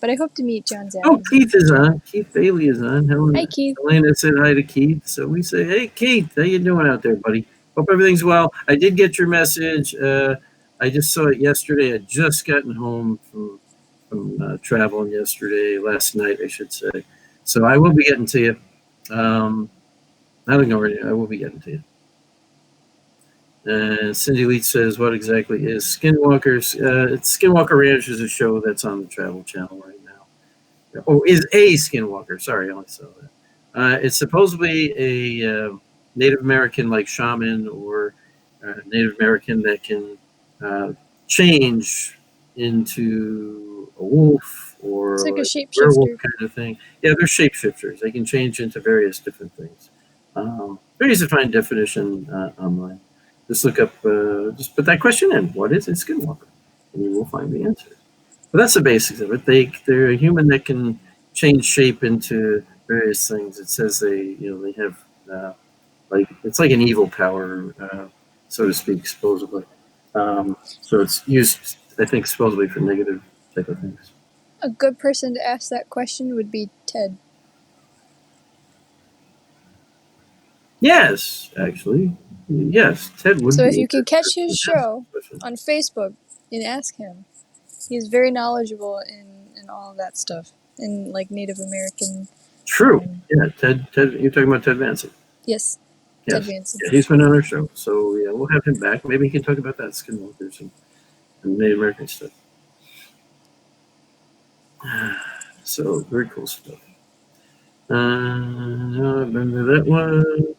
but I hope to meet John Zaffis. Oh, Keith is on. Keith Bailey is on. Hi, Keith. Helena said hi to Keith. So we say, "Hey, Keith, how you doing out there, buddy? Hope everything's well." I did get your message. I just saw it yesterday. I just gotten home from traveling last night, I should say. So I will be getting to you. I don't know where I will be getting to you. Cindy Leach says, "What exactly is Skinwalkers?" It's Skinwalker Ranch is a show that's on the Travel Channel right now. Oh, is a Skinwalker. Sorry, I only saw that. It's supposedly a Native American like shaman or Native American that can change into a wolf or it's like a werewolf shapeshifter kind of thing. Yeah, they're shapeshifters. They can change into various different things. Very easy to find definition online. Just look up, just put that question in. What is a Skinwalker? And you will find the answer. But that's the basics of it. They're a human that can change shape into various things. It says they have it's like an evil power, so to speak, supposedly. So it's used, I think, supposedly for negative type of things. A good person to ask that question would be Ted. Yes, actually. Yes, Ted would. So if you can catch his show on Facebook and ask him, he's very knowledgeable in all of that stuff, in like Native American. True. Yeah, Ted. You're talking about Ted Vanson. Yes. Ted Vanson. Yeah, he's been on our show, so yeah, we'll have him back. Maybe he can talk about that Skinwalkers and Native American stuff. So very cool stuff. Remember that one.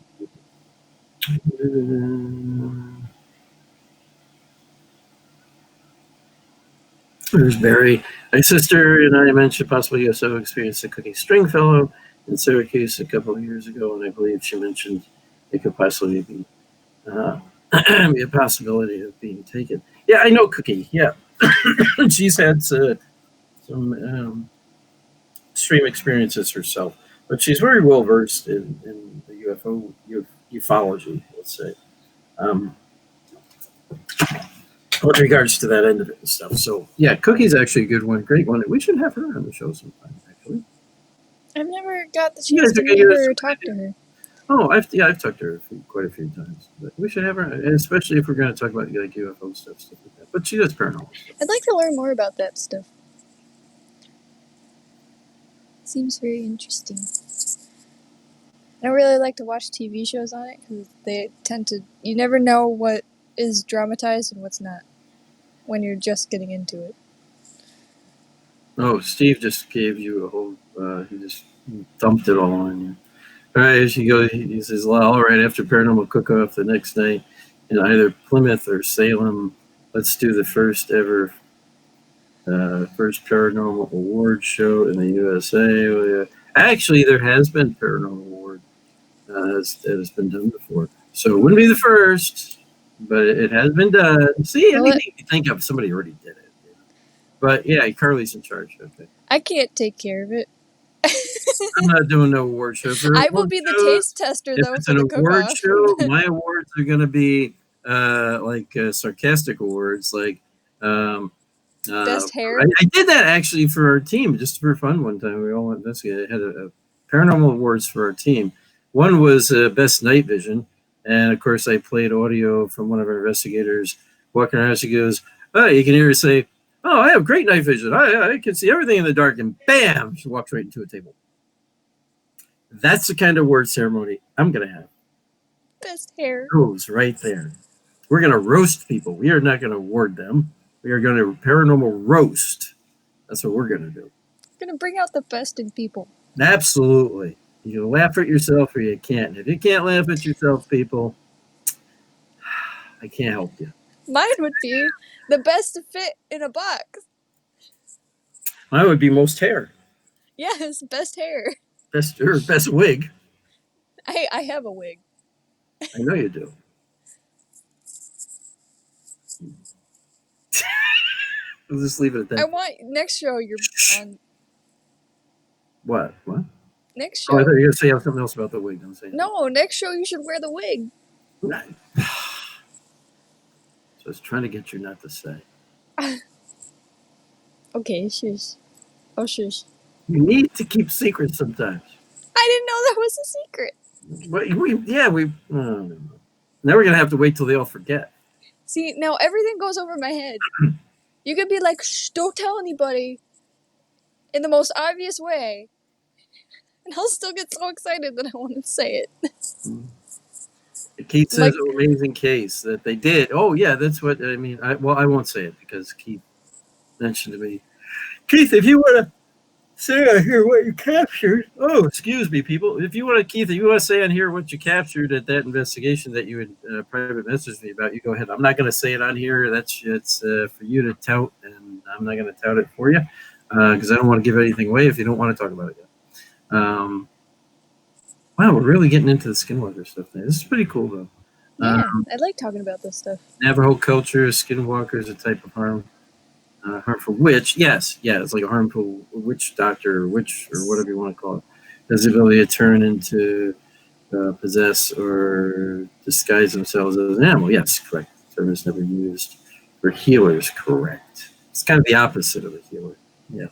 There's Barry. My sister and I mentioned possibly also experienced a cooking Stringfellow in Syracuse a couple of years ago, and I believe she mentioned it could possibly be a possibility of being taken. Yeah, I know Cookie. Yeah, she's had some extreme experiences herself, but she's very well versed in the UFO ufology, let's say. With regards to that end of it and stuff. So, yeah, Cookie's actually a good one, great one. We should have her on the show sometime, actually. I've never got the chance to meet her or talk to her. Oh, I've talked to her quite a few times. But we should have her, especially if we're going to talk about like UFO stuff like that. But she does paranormal stuff. I'd like to learn more about that stuff. Seems very interesting. I don't really like to watch TV shows on it because they tend to. You never know what is dramatized and what's not when you're just getting into it. Oh, Steve just gave you a whole. He just dumped it all on you. All right, she goes. He says, "Well, all right." After paranormal cook-off the next night in either Plymouth or Salem, let's do the first ever first paranormal award show in the USA. Actually, there has been paranormal award that has been done before, so it wouldn't be the first, but it has been done. See, anything you think of, somebody already did it. You know? But yeah, Carly's in charge. Okay, I can't take care of it. I'm not doing no award show. I will be the taste tester though If for it's the an award cook-off. show, my awards are going to be sarcastic awards, like Best hair. I did that actually for our team, just for fun. One time we all went investigating. I had a paranormal awards for our team. One was best night vision, and of course I played audio from one of our investigators walking around. She goes, "Oh, you can hear her say, 'Oh, I have great night vision. I can see everything in the dark,' and bam, she walks right into a table." That's the kind of award ceremony I'm gonna have. Best hair. Goes right there. We're gonna roast people. We are not gonna award them. We are going to paranormal roast. That's what we're going to do. We're going to bring out the best in people. Absolutely. You can laugh at yourself or you can't. And if you can't laugh at yourself, people, I can't help you. Mine would be the best to fit in a box. Mine would be most hair. Yes, best hair. Best wig. I have a wig. I know you do. We'll just leave it at that. I want next show you're on. What? Next Oh, I show. thought you were going to say something else about the wig. I'm saying No, next show you should wear the wig. So I was trying to get you not to say. Okay, shush. Oh, shush. You need to keep secrets sometimes. I didn't know that was a secret. Now we're going to have to wait till they all forget. See, now everything goes over my head. You could be like, shh, don't tell anybody. In the most obvious way. And I'll still get so excited that I want to say it. Keith says, amazing case that they did. Oh, yeah, that's what I mean. I won't say it because Keith mentioned to me. Keith, if you want to say on here what you captured. Oh, excuse me, people. If you want to, Keith, if you want to say on here what you captured at that investigation that you had private messaged me about, you go ahead. I'm not going to say it on here. It's for you to tout, and I'm not going to tout it for you because I don't want to give anything away if you don't want to talk about it yet. Wow, we're really getting into the skinwalker stuff now. This is pretty cool, though. Yeah, I like talking about this stuff. Navajo culture, skinwalkers, a type of harmful witch. Yes, it's like a harmful witch doctor or witch or whatever you want to call it. Has the ability to turn into, possess, or disguise themselves as an animal. Yes, correct. The term is never used for healers. Correct. It's kind of the opposite of a healer. Yeah.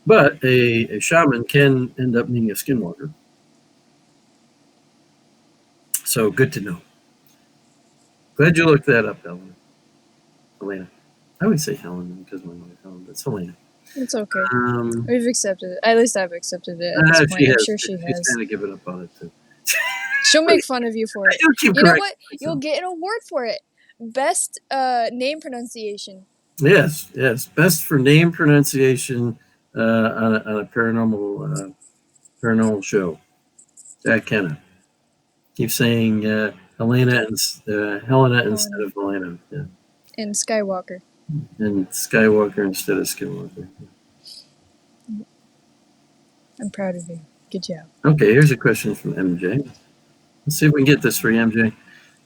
But a shaman can end up being a skinwalker. So good to know. Glad you looked that up, Helena. I would say Helen because my wife Helen, but it's Helena. It's okay. We've accepted it. At least I've accepted it at this point. I'm sure she has. She's kind of given up on it too. She'll make fun of you for it. You know what? You'll get an award for it. Best name pronunciation. Yes. Best for name pronunciation on a paranormal show. Jack Kenna. Keep saying Helena instead of Helena. Yeah. And Skywalker. And Skywalker instead of Skinwalker. I'm proud of you. Good job. Okay, here's a question from MJ. Let's see if we can get this for you, MJ.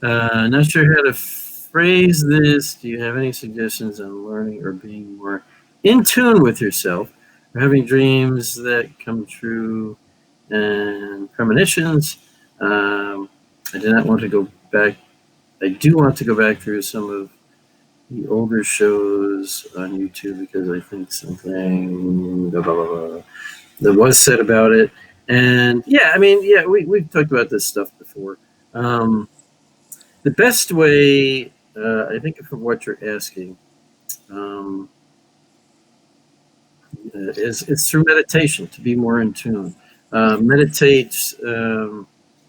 Not sure how to phrase this. Do you have any suggestions on learning or being more in tune with yourself, or having dreams that come true and premonitions? I do not want to go back. I do want to go back through some of the older shows on YouTube because I think something that was said about it, And yeah, I mean, yeah, we've talked about this stuff before. The best way, I think, from what you're asking, is it's through meditation to be more in tune. Meditate.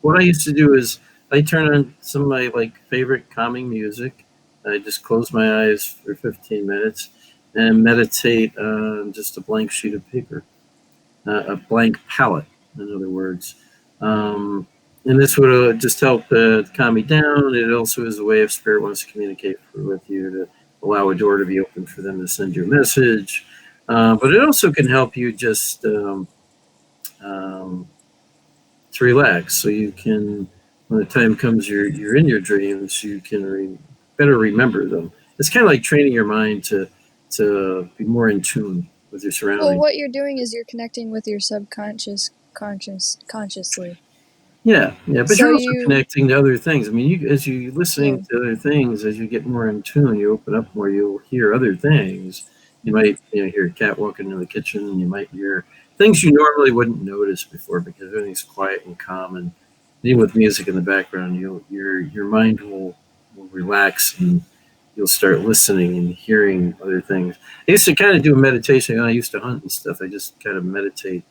What I used to do is I turn on some of my favorite calming music. I just close my eyes for 15 minutes and meditate on just a blank sheet of paper, a blank palette, in other words. And this would just help calm me down. It also is a way if spirit wants to communicate with you, to allow a door to be open for them to send you a message. But it also can help you just to relax, so you can, when the time comes you're in your dreams, you can better remember them. It's kind of like training your mind to be more in tune with your surroundings. Well, what you're doing is you're connecting with your subconscious consciously. Yeah, but So you're also connecting to other things. I mean, as you're listening to other things, as you get more in tune, you open up more, you'll hear other things. You might hear a cat walking into the kitchen, and you might hear things you normally wouldn't notice before because everything's quiet and calm. And even with music in the background, your mind will relax, and you'll start listening and hearing other things. I used to kind of do a meditation. I used to hunt and stuff. I just kind of meditate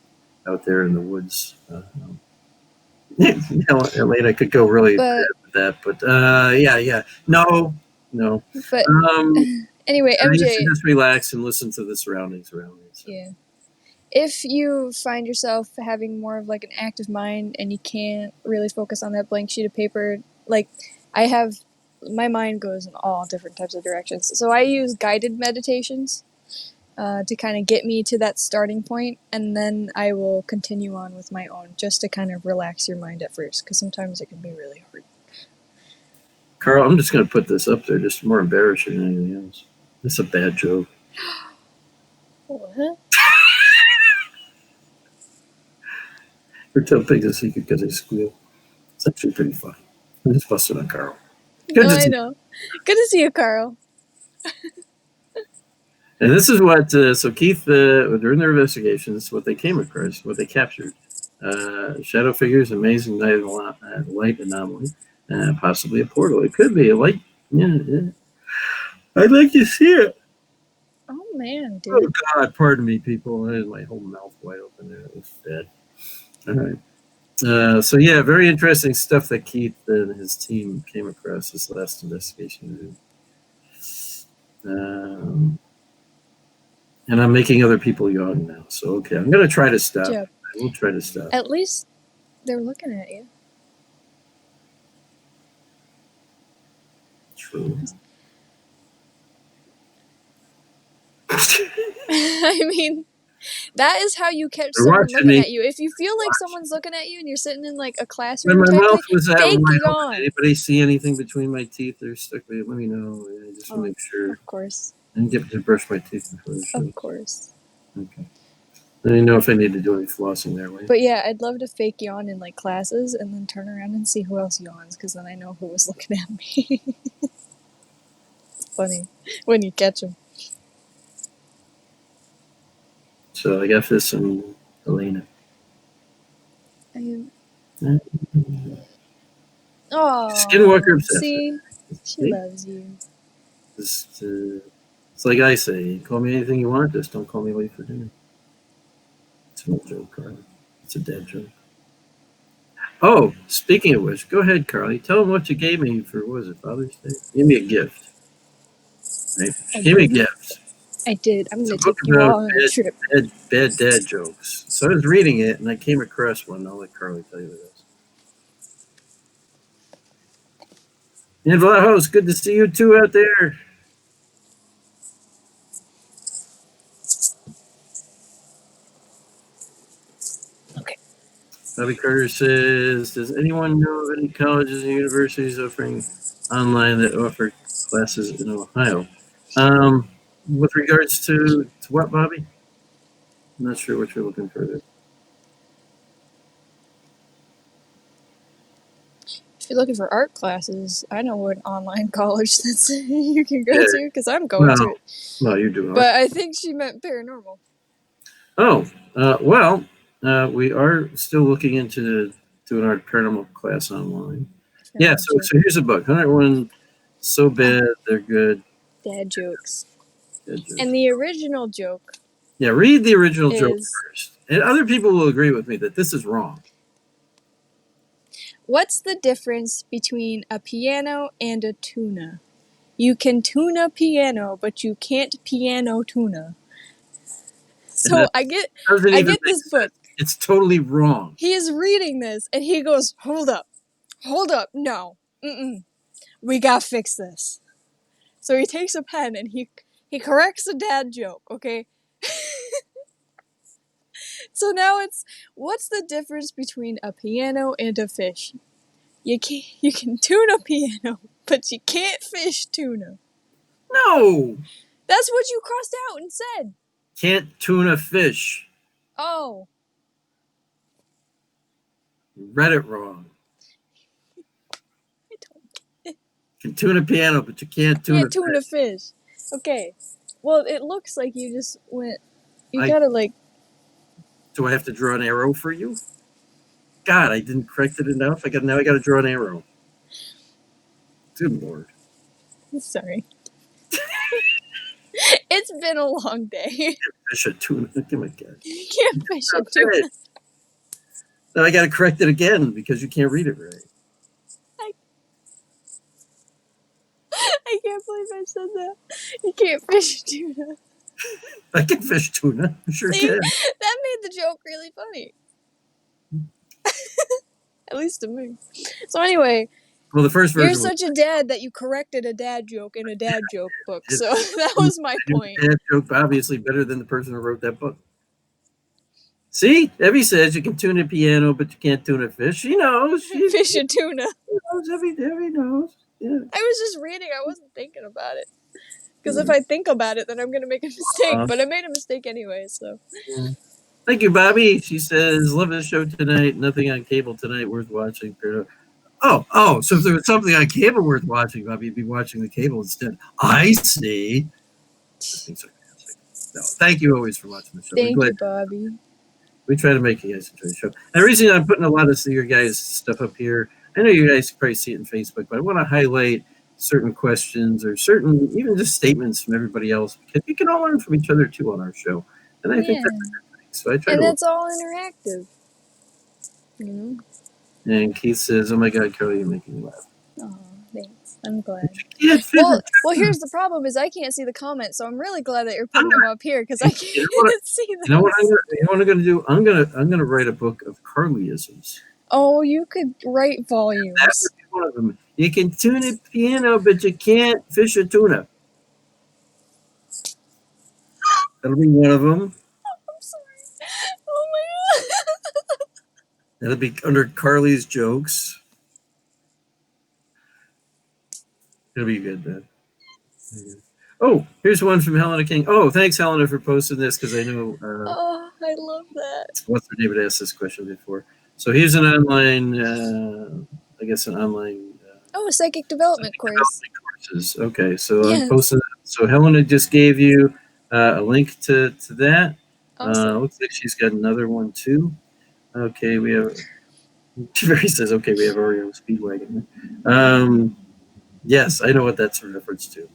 out there in the woods. Elena could go really bad with that, but no. But anyway, MJ, I used to just relax and listen to the surroundings around me. So. Yeah. If you find yourself having more of an active mind and you can't really focus on that blank sheet of paper, my mind goes in all different types of directions. So I use guided meditations to kind of get me to that starting point, and then I will continue on with my own, just to kind of relax your mind at first, because sometimes it can be really hard. Carl, I'm just going to put this up there, just more embarrassing than anything else. It's a bad joke. What? Or tell pigs a secret because they squeal. It's actually pretty funny. I'm just busting on Carl. I know. Good to see you, Carl. And this is what, so Keith, during their investigations, what they came across, what they captured, shadow figures, amazing light anomaly, possibly a portal. It could be a light. Yeah. I'd like to see it. Oh, man, dude. Oh, God, pardon me, people. I had my whole mouth wide open there. It was dead. All right. So, yeah, very interesting stuff that Keith and his team came across this last investigation. And I'm making other people yawn now. So, okay, I'm going to try to stop. Yeah. I will try to stop. At least they're looking at you. True. I mean, that is how you catch someone looking at you. If you feel like someone's looking at you and you're sitting in a classroom, when my mouth was fake yawn. Anybody see anything between my teeth? They're stuck with it. Let me know. I just want to make sure. Of course. And get to brush my teeth before the show. Of course. Okay. I didn't know if I need to do any flossing there. But yeah, I'd love to fake yawn in classes and then turn around and see who else yawns, because then I know who was looking at me. It's funny when you catch them. So I got this from Elena. Oh, Skinwalker obsessed. See, she loves you. It's like I say, call me anything you want, just don't call me late for dinner. It's an old joke, Carly. It's a dead joke. Oh, speaking of which, go ahead, Carly. Tell them what you gave me for, what was it, Father's Day? Give me a gift. Right? Give me a gift. I did. I'm going to take you all on a trip. Bad dad jokes. So I was reading it, and I came across one. I'll let Carly tell you what it is. And Vlahos, good to see you two out there. Okay. Bobby Carter says, does anyone know of any colleges and universities offering online that offer classes in Ohio? With regards to what, Bobby? I'm not sure what you're looking for there. If you're looking for art classes, I know an online college that you can go to, because I'm going to it. No, you're doing But I think she meant paranormal. Oh, well, We are still looking into doing our paranormal class online. Yeah, so here's a book. 101 So Bad They're Good. Dad jokes. Dad jokes. And the original joke. Yeah, read the original joke first. And other people will agree with me that this is wrong. What's the difference between a piano and a tuna? You can tune a piano, but you can't piano tuna. So I get this book. It's totally wrong. He is reading this, and he goes, hold up, no, we gotta fix this. So he takes a pen, and he corrects a dad joke, okay? So now it's, what's the difference between a piano and a fish? You can tune a piano, but you can't fish tuna. No! That's what you crossed out and said. Can't tune a fish. Oh. You read it wrong. I don't get it. You can tune a piano, but you can't tune a fish. Okay. Well, it looks like you just went... You gotta, like... Do I have to draw an arrow for you? God, I didn't correct it enough. Now I gotta draw an arrow. Good Lord. Sorry. It's been a long day. You can't fish a tuna. Oh my God. You can't fish a tuna. Now I gotta correct it again because you can't read it right. I can't believe I said that. You can't fish tuna. I can fish tuna. I sure can. That made the joke really funny. At least to me. So anyway, well, the first version you're such a dad that you corrected a dad joke in a dad joke book. So that was my point. Dad joke obviously better than the person who wrote that book. See, Evie says you can tune a piano, but you can't tune a fish. She knows. Fish a tuna. She knows. Evie knows. Yeah. I was just reading. I wasn't thinking about it. Because if I think about it, then I'm going to make a mistake. But I made a mistake anyway, so. Yeah. Thank you, Bobby. She says, love the show tonight. Nothing on cable tonight worth watching. Oh, so if there was something on cable worth watching, Bobby, you'd be watching the cable instead. I see. No, thank you always for watching the show. Thank you, Bobby. We try to make you guys enjoy the show. And the reason I'm putting a lot of your guys' stuff up here, I know you guys can probably see it on Facebook, but I want to highlight certain questions or certain, even just statements from everybody else, because we can all learn from each other too on our show. And I think that's a good thing. So I try and it's all interactive. You know? And Keith says, oh my God, Carly, you're making me laugh. Oh, thanks. I'm glad. Well, here's the problem is I can't see the comments, so I'm really glad that you're putting them up here because I can't see them. You know what I'm going to do? I'm going to write a book of Carlyisms. Oh, you could write volumes. That would be one of them. You can tune a piano, but you can't fish a tuna. That'll be one of them. I'm sorry. Oh my God. That'll be under Carly's jokes. It'll be good, then. Oh, here's one from Helena King. Oh, thanks, Helena, for posting this because I know. Oh, I love that. What's her name? Had asked this question before. So here's an online, I guess, an online. A psychic development course. Courses. Okay, so I'm posting. So Helena just gave you a link to that. Awesome. Looks like she's got another one too. Okay, we have. Barry says, "Okay, we have Oreo Speedwagon." Yes, I know what that's a reference to.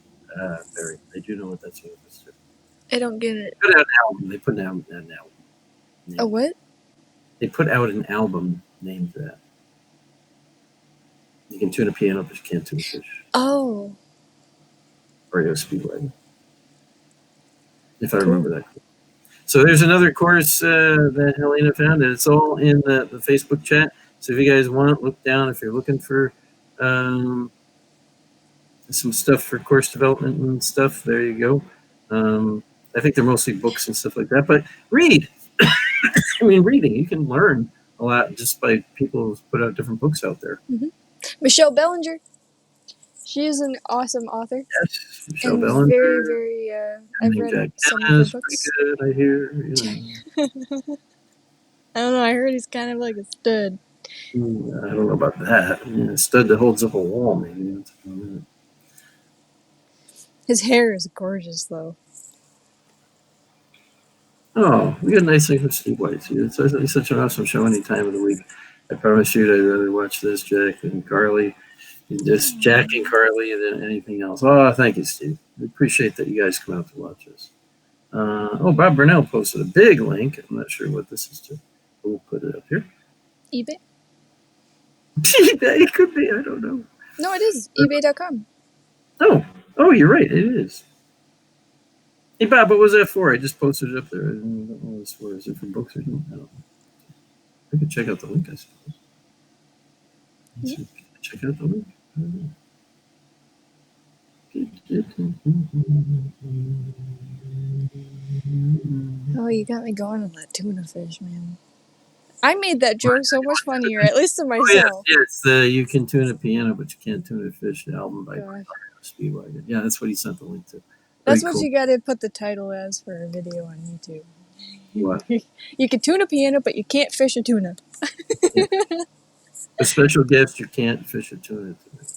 Barry, I do know what that's a reference to. I don't get it. They put out an album. They put out an album. A what? They put out an album named that. You can tune a piano, but you can't tune a fish. Oh. Oreo Speedwagon. If I remember that. So there's another course that Helena found, and it's all in the Facebook chat. So if you guys want, look down. If you're looking for some stuff for course development and stuff, there you go. I think they're mostly books and stuff like that, but read. I mean, reading, you can learn a lot just by people who put out different books out there. Mm-hmm. Michelle Bellinger. She is an awesome author. Yes, Michelle Bellinger. Very, very, I've read some of her books. Good, I hear. You know. I don't know, I heard he's kind of like a stud. I don't know about that. A stud that holds up a wall, maybe. His hair is gorgeous, though. Oh, we got a nice thing from Steve White. It's such an awesome show any time of the week. I promise you, I'd rather watch this, Jack, and Carly. Just Jack and Carly than anything else. Oh, thank you, Steve. We appreciate that you guys come out to watch us. Bob Burnell posted a big link. I'm not sure what this is to. We'll put it up here. eBay? It could be. I don't know. No, it is. eBay.com. Oh, you're right. It is. Hey, Bob, what was that for? I just posted it up there. I don't know what it's for. Is it for books or something? I don't know. I could check out the link, I suppose. Yeah. Check out the link. Oh, you got me going on that tuna fish, man. I made that joke so much funnier, at least to myself. Yeah, it's the You Can Tune a Piano, but You Can't Tune a Fish album by God. Speedwagon. Yeah, that's what he sent the link to. That's Very what cool. you gotta put the title as for a video on YouTube. What? You can tune a piano, but you can't fish a tuna. A special guest, you can't fish a tuna tonight.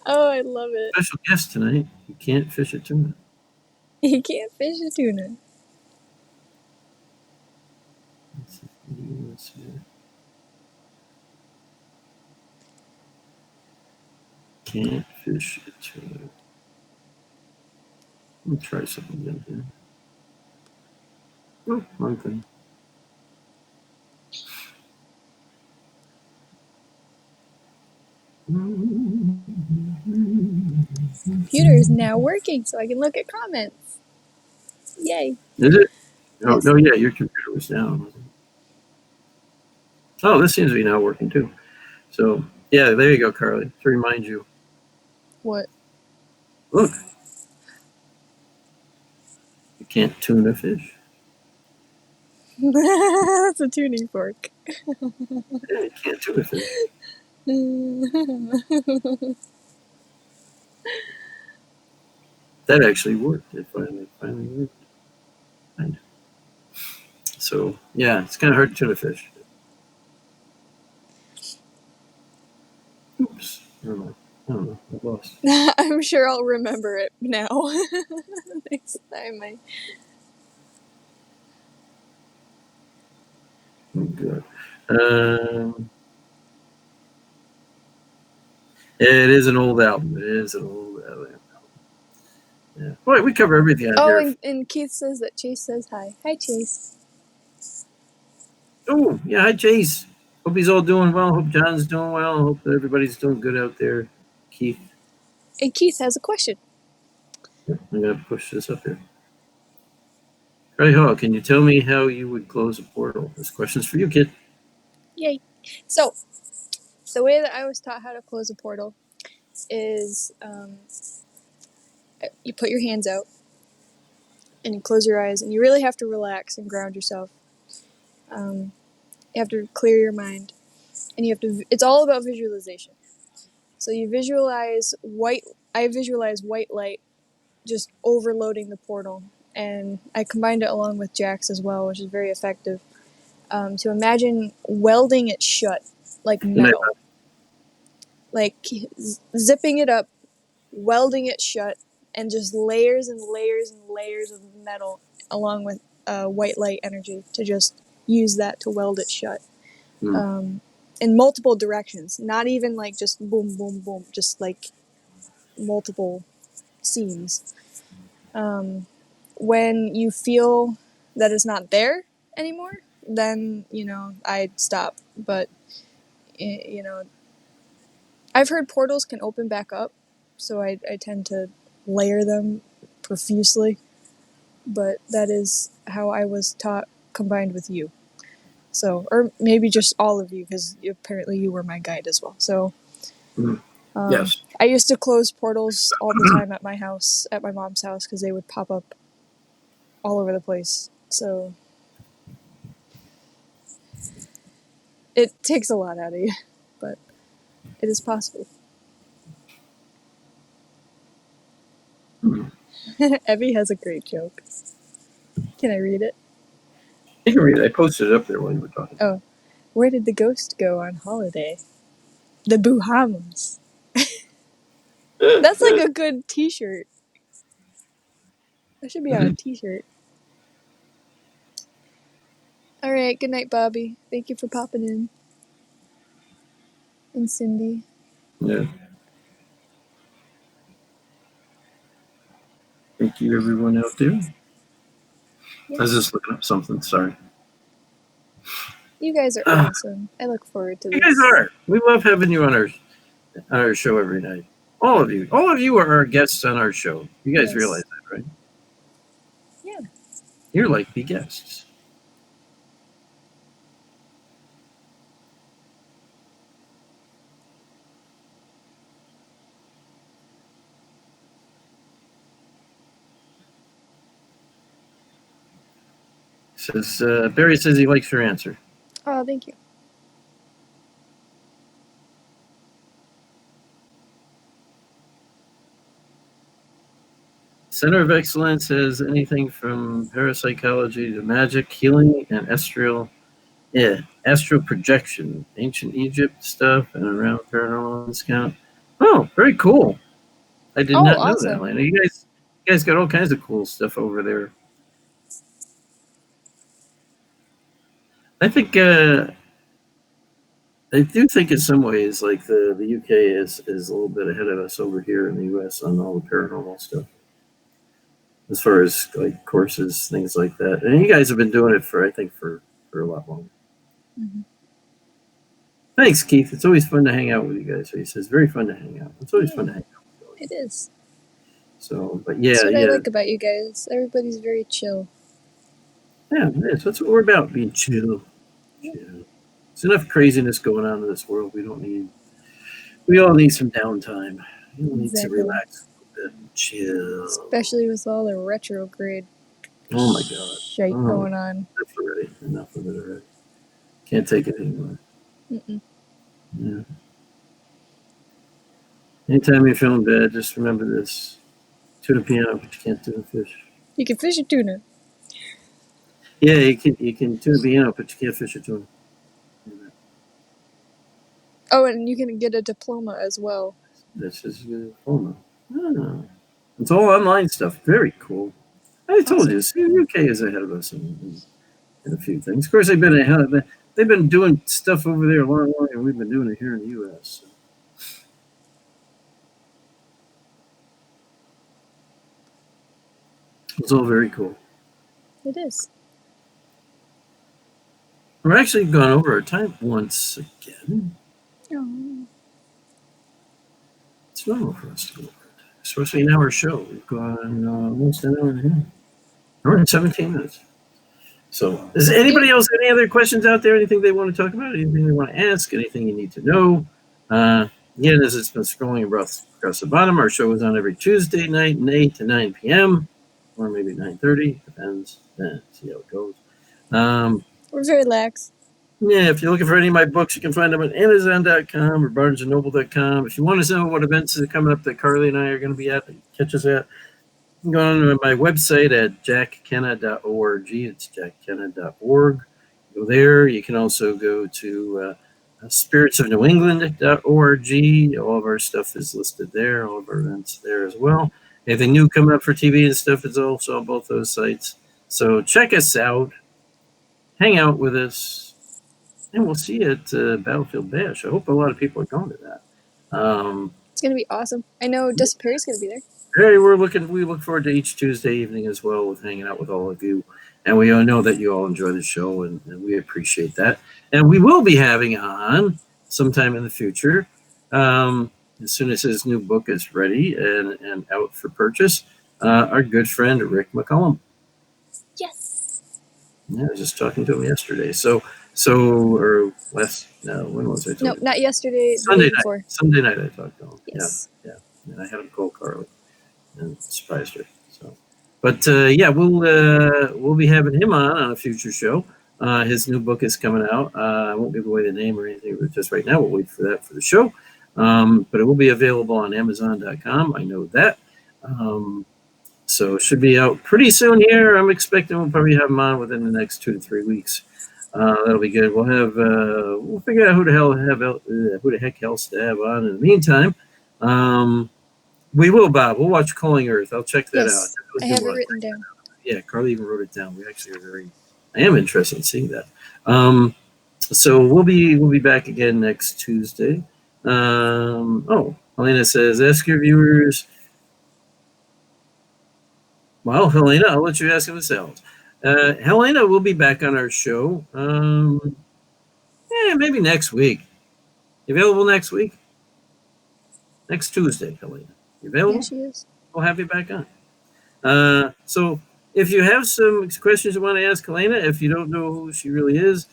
Oh, I love it. Special guest tonight, you can't fish a tuna. You can't fish a tuna. Let's see. Can't fish a tuna. Let me try something again here. Oh, wrong thing. Computer is now working, so I can look at comments. Yay. Is it? Oh, Yes. no, yeah, your computer was down. Wasn't it? Oh, this seems to be now working too. So, yeah, there you go, Carly. To remind you. What? Look. You can't tune a fish. That's a tuning fork. Yeah, you can't tune a fish. That actually worked. It finally worked. Kind of. So, yeah, it's kind of hard to tune a fish. Oops. I don't know. I lost. I'm sure I'll remember it now. Next time I... Oh, God. It is an old album. Yeah. Boy, we cover everything on here. And Keith says that Chase says hi. Hi, Chase. Oh, yeah. Hi, Chase. Hope he's all doing well. Hope John's doing well. Hope that everybody's doing good out there. Keith. And Keith has a question. I'm going to push this up here. Charlie Hall, can you tell me how you would close a portal? This question's for you, kid. Yay. So, the way that I was taught how to close a portal is you put your hands out and you close your eyes, and you really have to relax and ground yourself. You have to clear your mind, and it's all about visualization. So you visualize I visualize white light just overloading the portal, and I combined it along with Jack's as well, which is very effective. To imagine welding it shut like metal. Like zipping it up, welding it shut, and just layers and layers and layers of metal along with white light energy to just use that to weld it shut. In multiple directions, not even like just boom, boom, boom, just like multiple seams. When you feel that it's not there anymore, then, I'd stop. But, I've heard portals can open back up, so I tend to layer them profusely. But that is how I was taught, combined with you. So, or maybe just all of you, because apparently you were my guide as well. So, Yes. I used to close portals all the time at my house, at my mom's house, because they would pop up all over the place. So, it takes a lot out of you, but it is possible. Evie has a great joke. Can I read it? You can read it. I posted it up there while you were talking. Oh. Where did the ghost go on holiday? The Bahamas. That's like a good t-shirt. That should be on a t-shirt. All right. Good night, Bobby. Thank you for popping in. And Cindy. Yeah. Thank you, everyone out there. Yes. I was just looking up something. Sorry. You guys are awesome. I look forward to this. You guys are. We love having you on our show every night. All of you are our guests on our show. You guys realize that, right? Yeah. You're like the guests. Says Barry says he likes your answer. Oh, thank you. Center of Excellence has anything from parapsychology to magic, healing, and astral projection, ancient Egypt stuff, and around paranormal scout. Oh, very cool. I did not know that, Lana. You guys got all kinds of cool stuff over there. I think I do think in some ways like the UK is a little bit ahead of us over here in the US on all the paranormal stuff. As far as like courses, things like that. And you guys have been doing it for a lot longer. Mm-hmm. Thanks, Keith. It's always fun to hang out with you guys. He says, very fun to hang out. It's always fun to hang out with you. It is. So, but yeah. That's what I like about you guys. Everybody's very chill. Yeah, it is. That's what we're about, being chill. Chill. There's enough craziness going on in this world. We all need some downtime. We all need to relax a little bit and chill. Especially with all the retrograde shite going on. Enough of it already. Can't take it anymore. Mm-mm. Yeah. Anytime you're feeling bad, just remember this. Tuna piano, but you can't tuna fish. You can fish a tuna. Yeah, you can tuna piano, but you can't fish a tuna. Oh, and you can get a diploma as well. That's just a diploma. Oh. It's all online stuff. Very cool. I told you, the UK is ahead of us in a few things. Of course, they've been ahead of it. They've been doing stuff over there a long longer than we've been doing it here in the U.S. So. It's all very cool. It is. We're actually gone over our time once again. Oh. It's normal for us to go over it, especially an hour show. We've gone almost an hour and a half. We're in 17 minutes. So, does anybody else have any other questions out there? Anything they want to talk about? Anything they want to ask? Anything you need to know? Again, as it's been scrolling across the bottom, our show is on every Tuesday night, 8 to 9 p.m. or maybe 9:30. Depends. See how it goes. We're very lax. Yeah, if you're looking for any of my books, you can find them on Amazon.com or BarnesandNoble.com. If you want to know what events are coming up that Carly and I are going to be at, catch us at, you can go on to my website at jackkenna.org. It's jackkenna.org. Go there. You can also go to spiritsofnewengland.org. All of our stuff is listed there. All of our events there as well. Anything new coming up for TV and stuff is also on both those sites. So check us out. Hang out with us. And we'll see you at Battlefield Bash. I hope a lot of people are going to that. It's going to be awesome. I know S.P.I.R.I.T.S going to be there. Hey, we look forward to each Tuesday evening as well with hanging out with all of you. And we all know that you all enjoy the show, and we appreciate that. And we will be having on sometime in the future, as soon as his new book is ready and out for purchase, our good friend Rick McCollum. Yes. Yeah, I was just talking to him yesterday. When was I talking? No, not yesterday. Sunday night. Before. Sunday night I talked to him. Yes. Yeah. And I had him call Carly and surprised her. So, but we'll be having him on a future show. His new book is coming out. I won't give away the name or anything, but just right now we'll wait for that for the show. But it will be available on Amazon.com. I know that. So it should be out pretty soon here. I'm expecting we'll probably have him on within the next 2 to 3 weeks. That'll be good. We'll figure out who the heck else to have on in the meantime. We will, Bob. We'll watch Calling Earth. I'll check that out. I have it written down. Yeah, Carly even wrote it down. We actually are very I am interested in seeing that. So we'll be back again next Tuesday. Helena says, ask your viewers. Well, Helena, I'll let you ask them themselves. Helena will be back on our show. Maybe next week. You available next week? Next Tuesday, Helena. You available? Yeah, she is. We'll have you back on. So if you have some questions you want to ask Helena, if you don't know who she really is,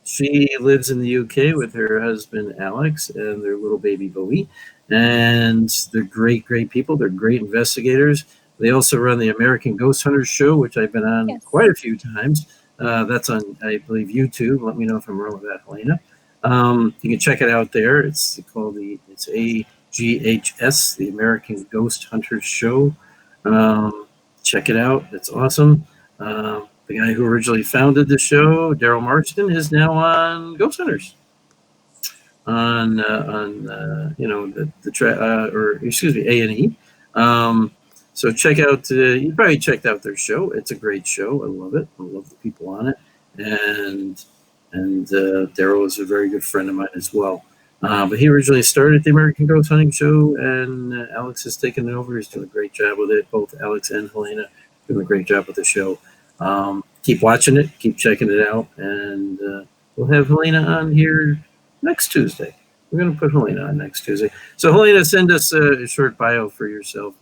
she lives in the UK with her husband Alex and their little baby Bowie, and they're great people. They're great investigators. They also run the American Ghost Hunters show, which I've been on quite a few times. That's on, I believe, YouTube. Let me know if I'm wrong with that, Helena. You can check it out there. It's called it's AGHS, the American Ghost Hunters Show. Check it out. It's awesome. The guy who originally founded the show, Daryl Marston, is now on Ghost Hunters. On A&E. So check out. You probably checked out their show. It's a great show. I love it. I love the people on it, and Daryl is a very good friend of mine as well. But he originally started the American Ghost Hunting Show, and Alex has taken it over. He's doing a great job with it. Both Alex and Helena doing a great job with the show. Keep watching it, keep checking it out, and we'll have Helena on here next Tuesday. We're going to put Helena on next Tuesday. So Helena, send us a short bio for yourself.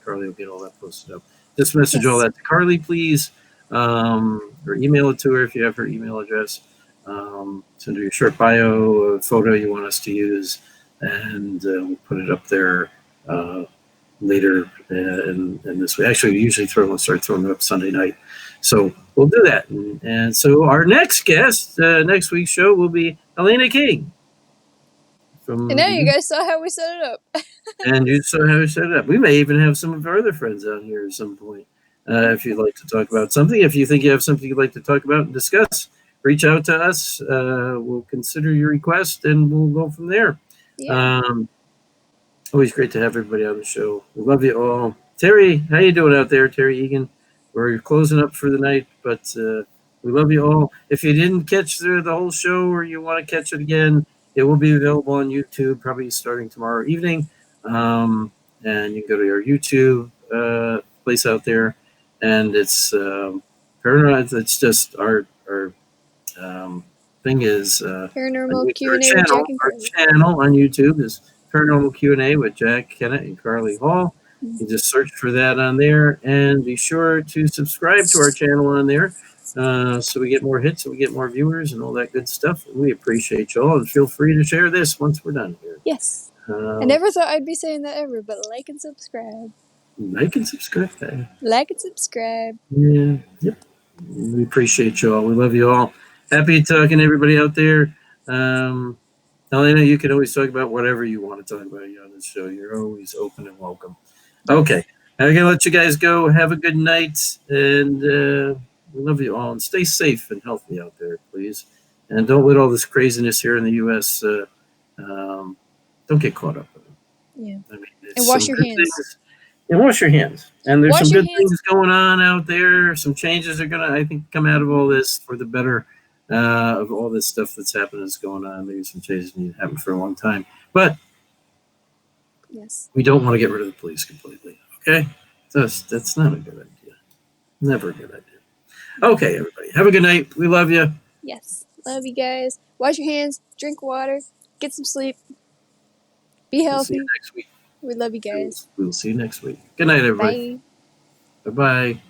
Carly will get all that posted up. Just message all that to Carly, please, or email it to her if you have her email address. Send her your short bio, a photo you want us to use, and we'll put it up there later in this week. Actually, we usually start throwing it up Sunday night. So we'll do that. And so our next guest, next week's show, will be Helena King. And now you guys saw how we set it up. And you saw how we set it up. We may even have some of our other friends on here at some point. If you'd like to talk about something, if you think you have something you'd like to talk about and discuss, reach out to us. We'll consider your request and we'll go from there. Yeah. Always great to have everybody on the show. We love you all. Terry, how you doing out there, Terry Egan? We're closing up for the night, but we love you all. If you didn't catch the whole show or you want to catch it again, it will be available on YouTube, probably starting tomorrow evening. And you can go to our YouTube place out there, and it's Paranormal. It's just our thing is Paranormal Q&A with Jack and Carly. Our channel on YouTube is Paranormal Q&A with Jack, Kenna, and Carly Hall. You just search for that on there, and be sure to subscribe to our channel on there, so we get more hits, and we get more viewers, and all that good stuff. And we appreciate you all, and feel free to share this once we're done here. Yes. I never thought I'd be saying that ever, but like and subscribe. Like and subscribe. Like and subscribe. Yeah. Yep. We appreciate you all. We love you all. Happy talking to everybody out there. Helena, you can always talk about whatever you want to talk about on this show. You're always open and welcome. Okay. I'm going to let you guys go. Have a good night. And we love you all. And stay safe and healthy out there, please. And don't let all this craziness here in the U.S. Don't get caught up with it. Yeah. I mean, and wash your hands. And wash your hands. And there's some good things going on out there. Some changes are going to, I think, come out of all this for the better of all this stuff that's happening, that's going on. Maybe some changes need to happen for a long time. But we don't want to get rid of the police completely. Okay? That's not a good idea. Never a good idea. Okay, everybody. Have a good night. We love you. Yes. Love you guys. Wash your hands. Drink water. Get some sleep. Be healthy. We'll see you next week. We love you guys. We'll see you next week. Good night, everybody. Bye. Bye-bye.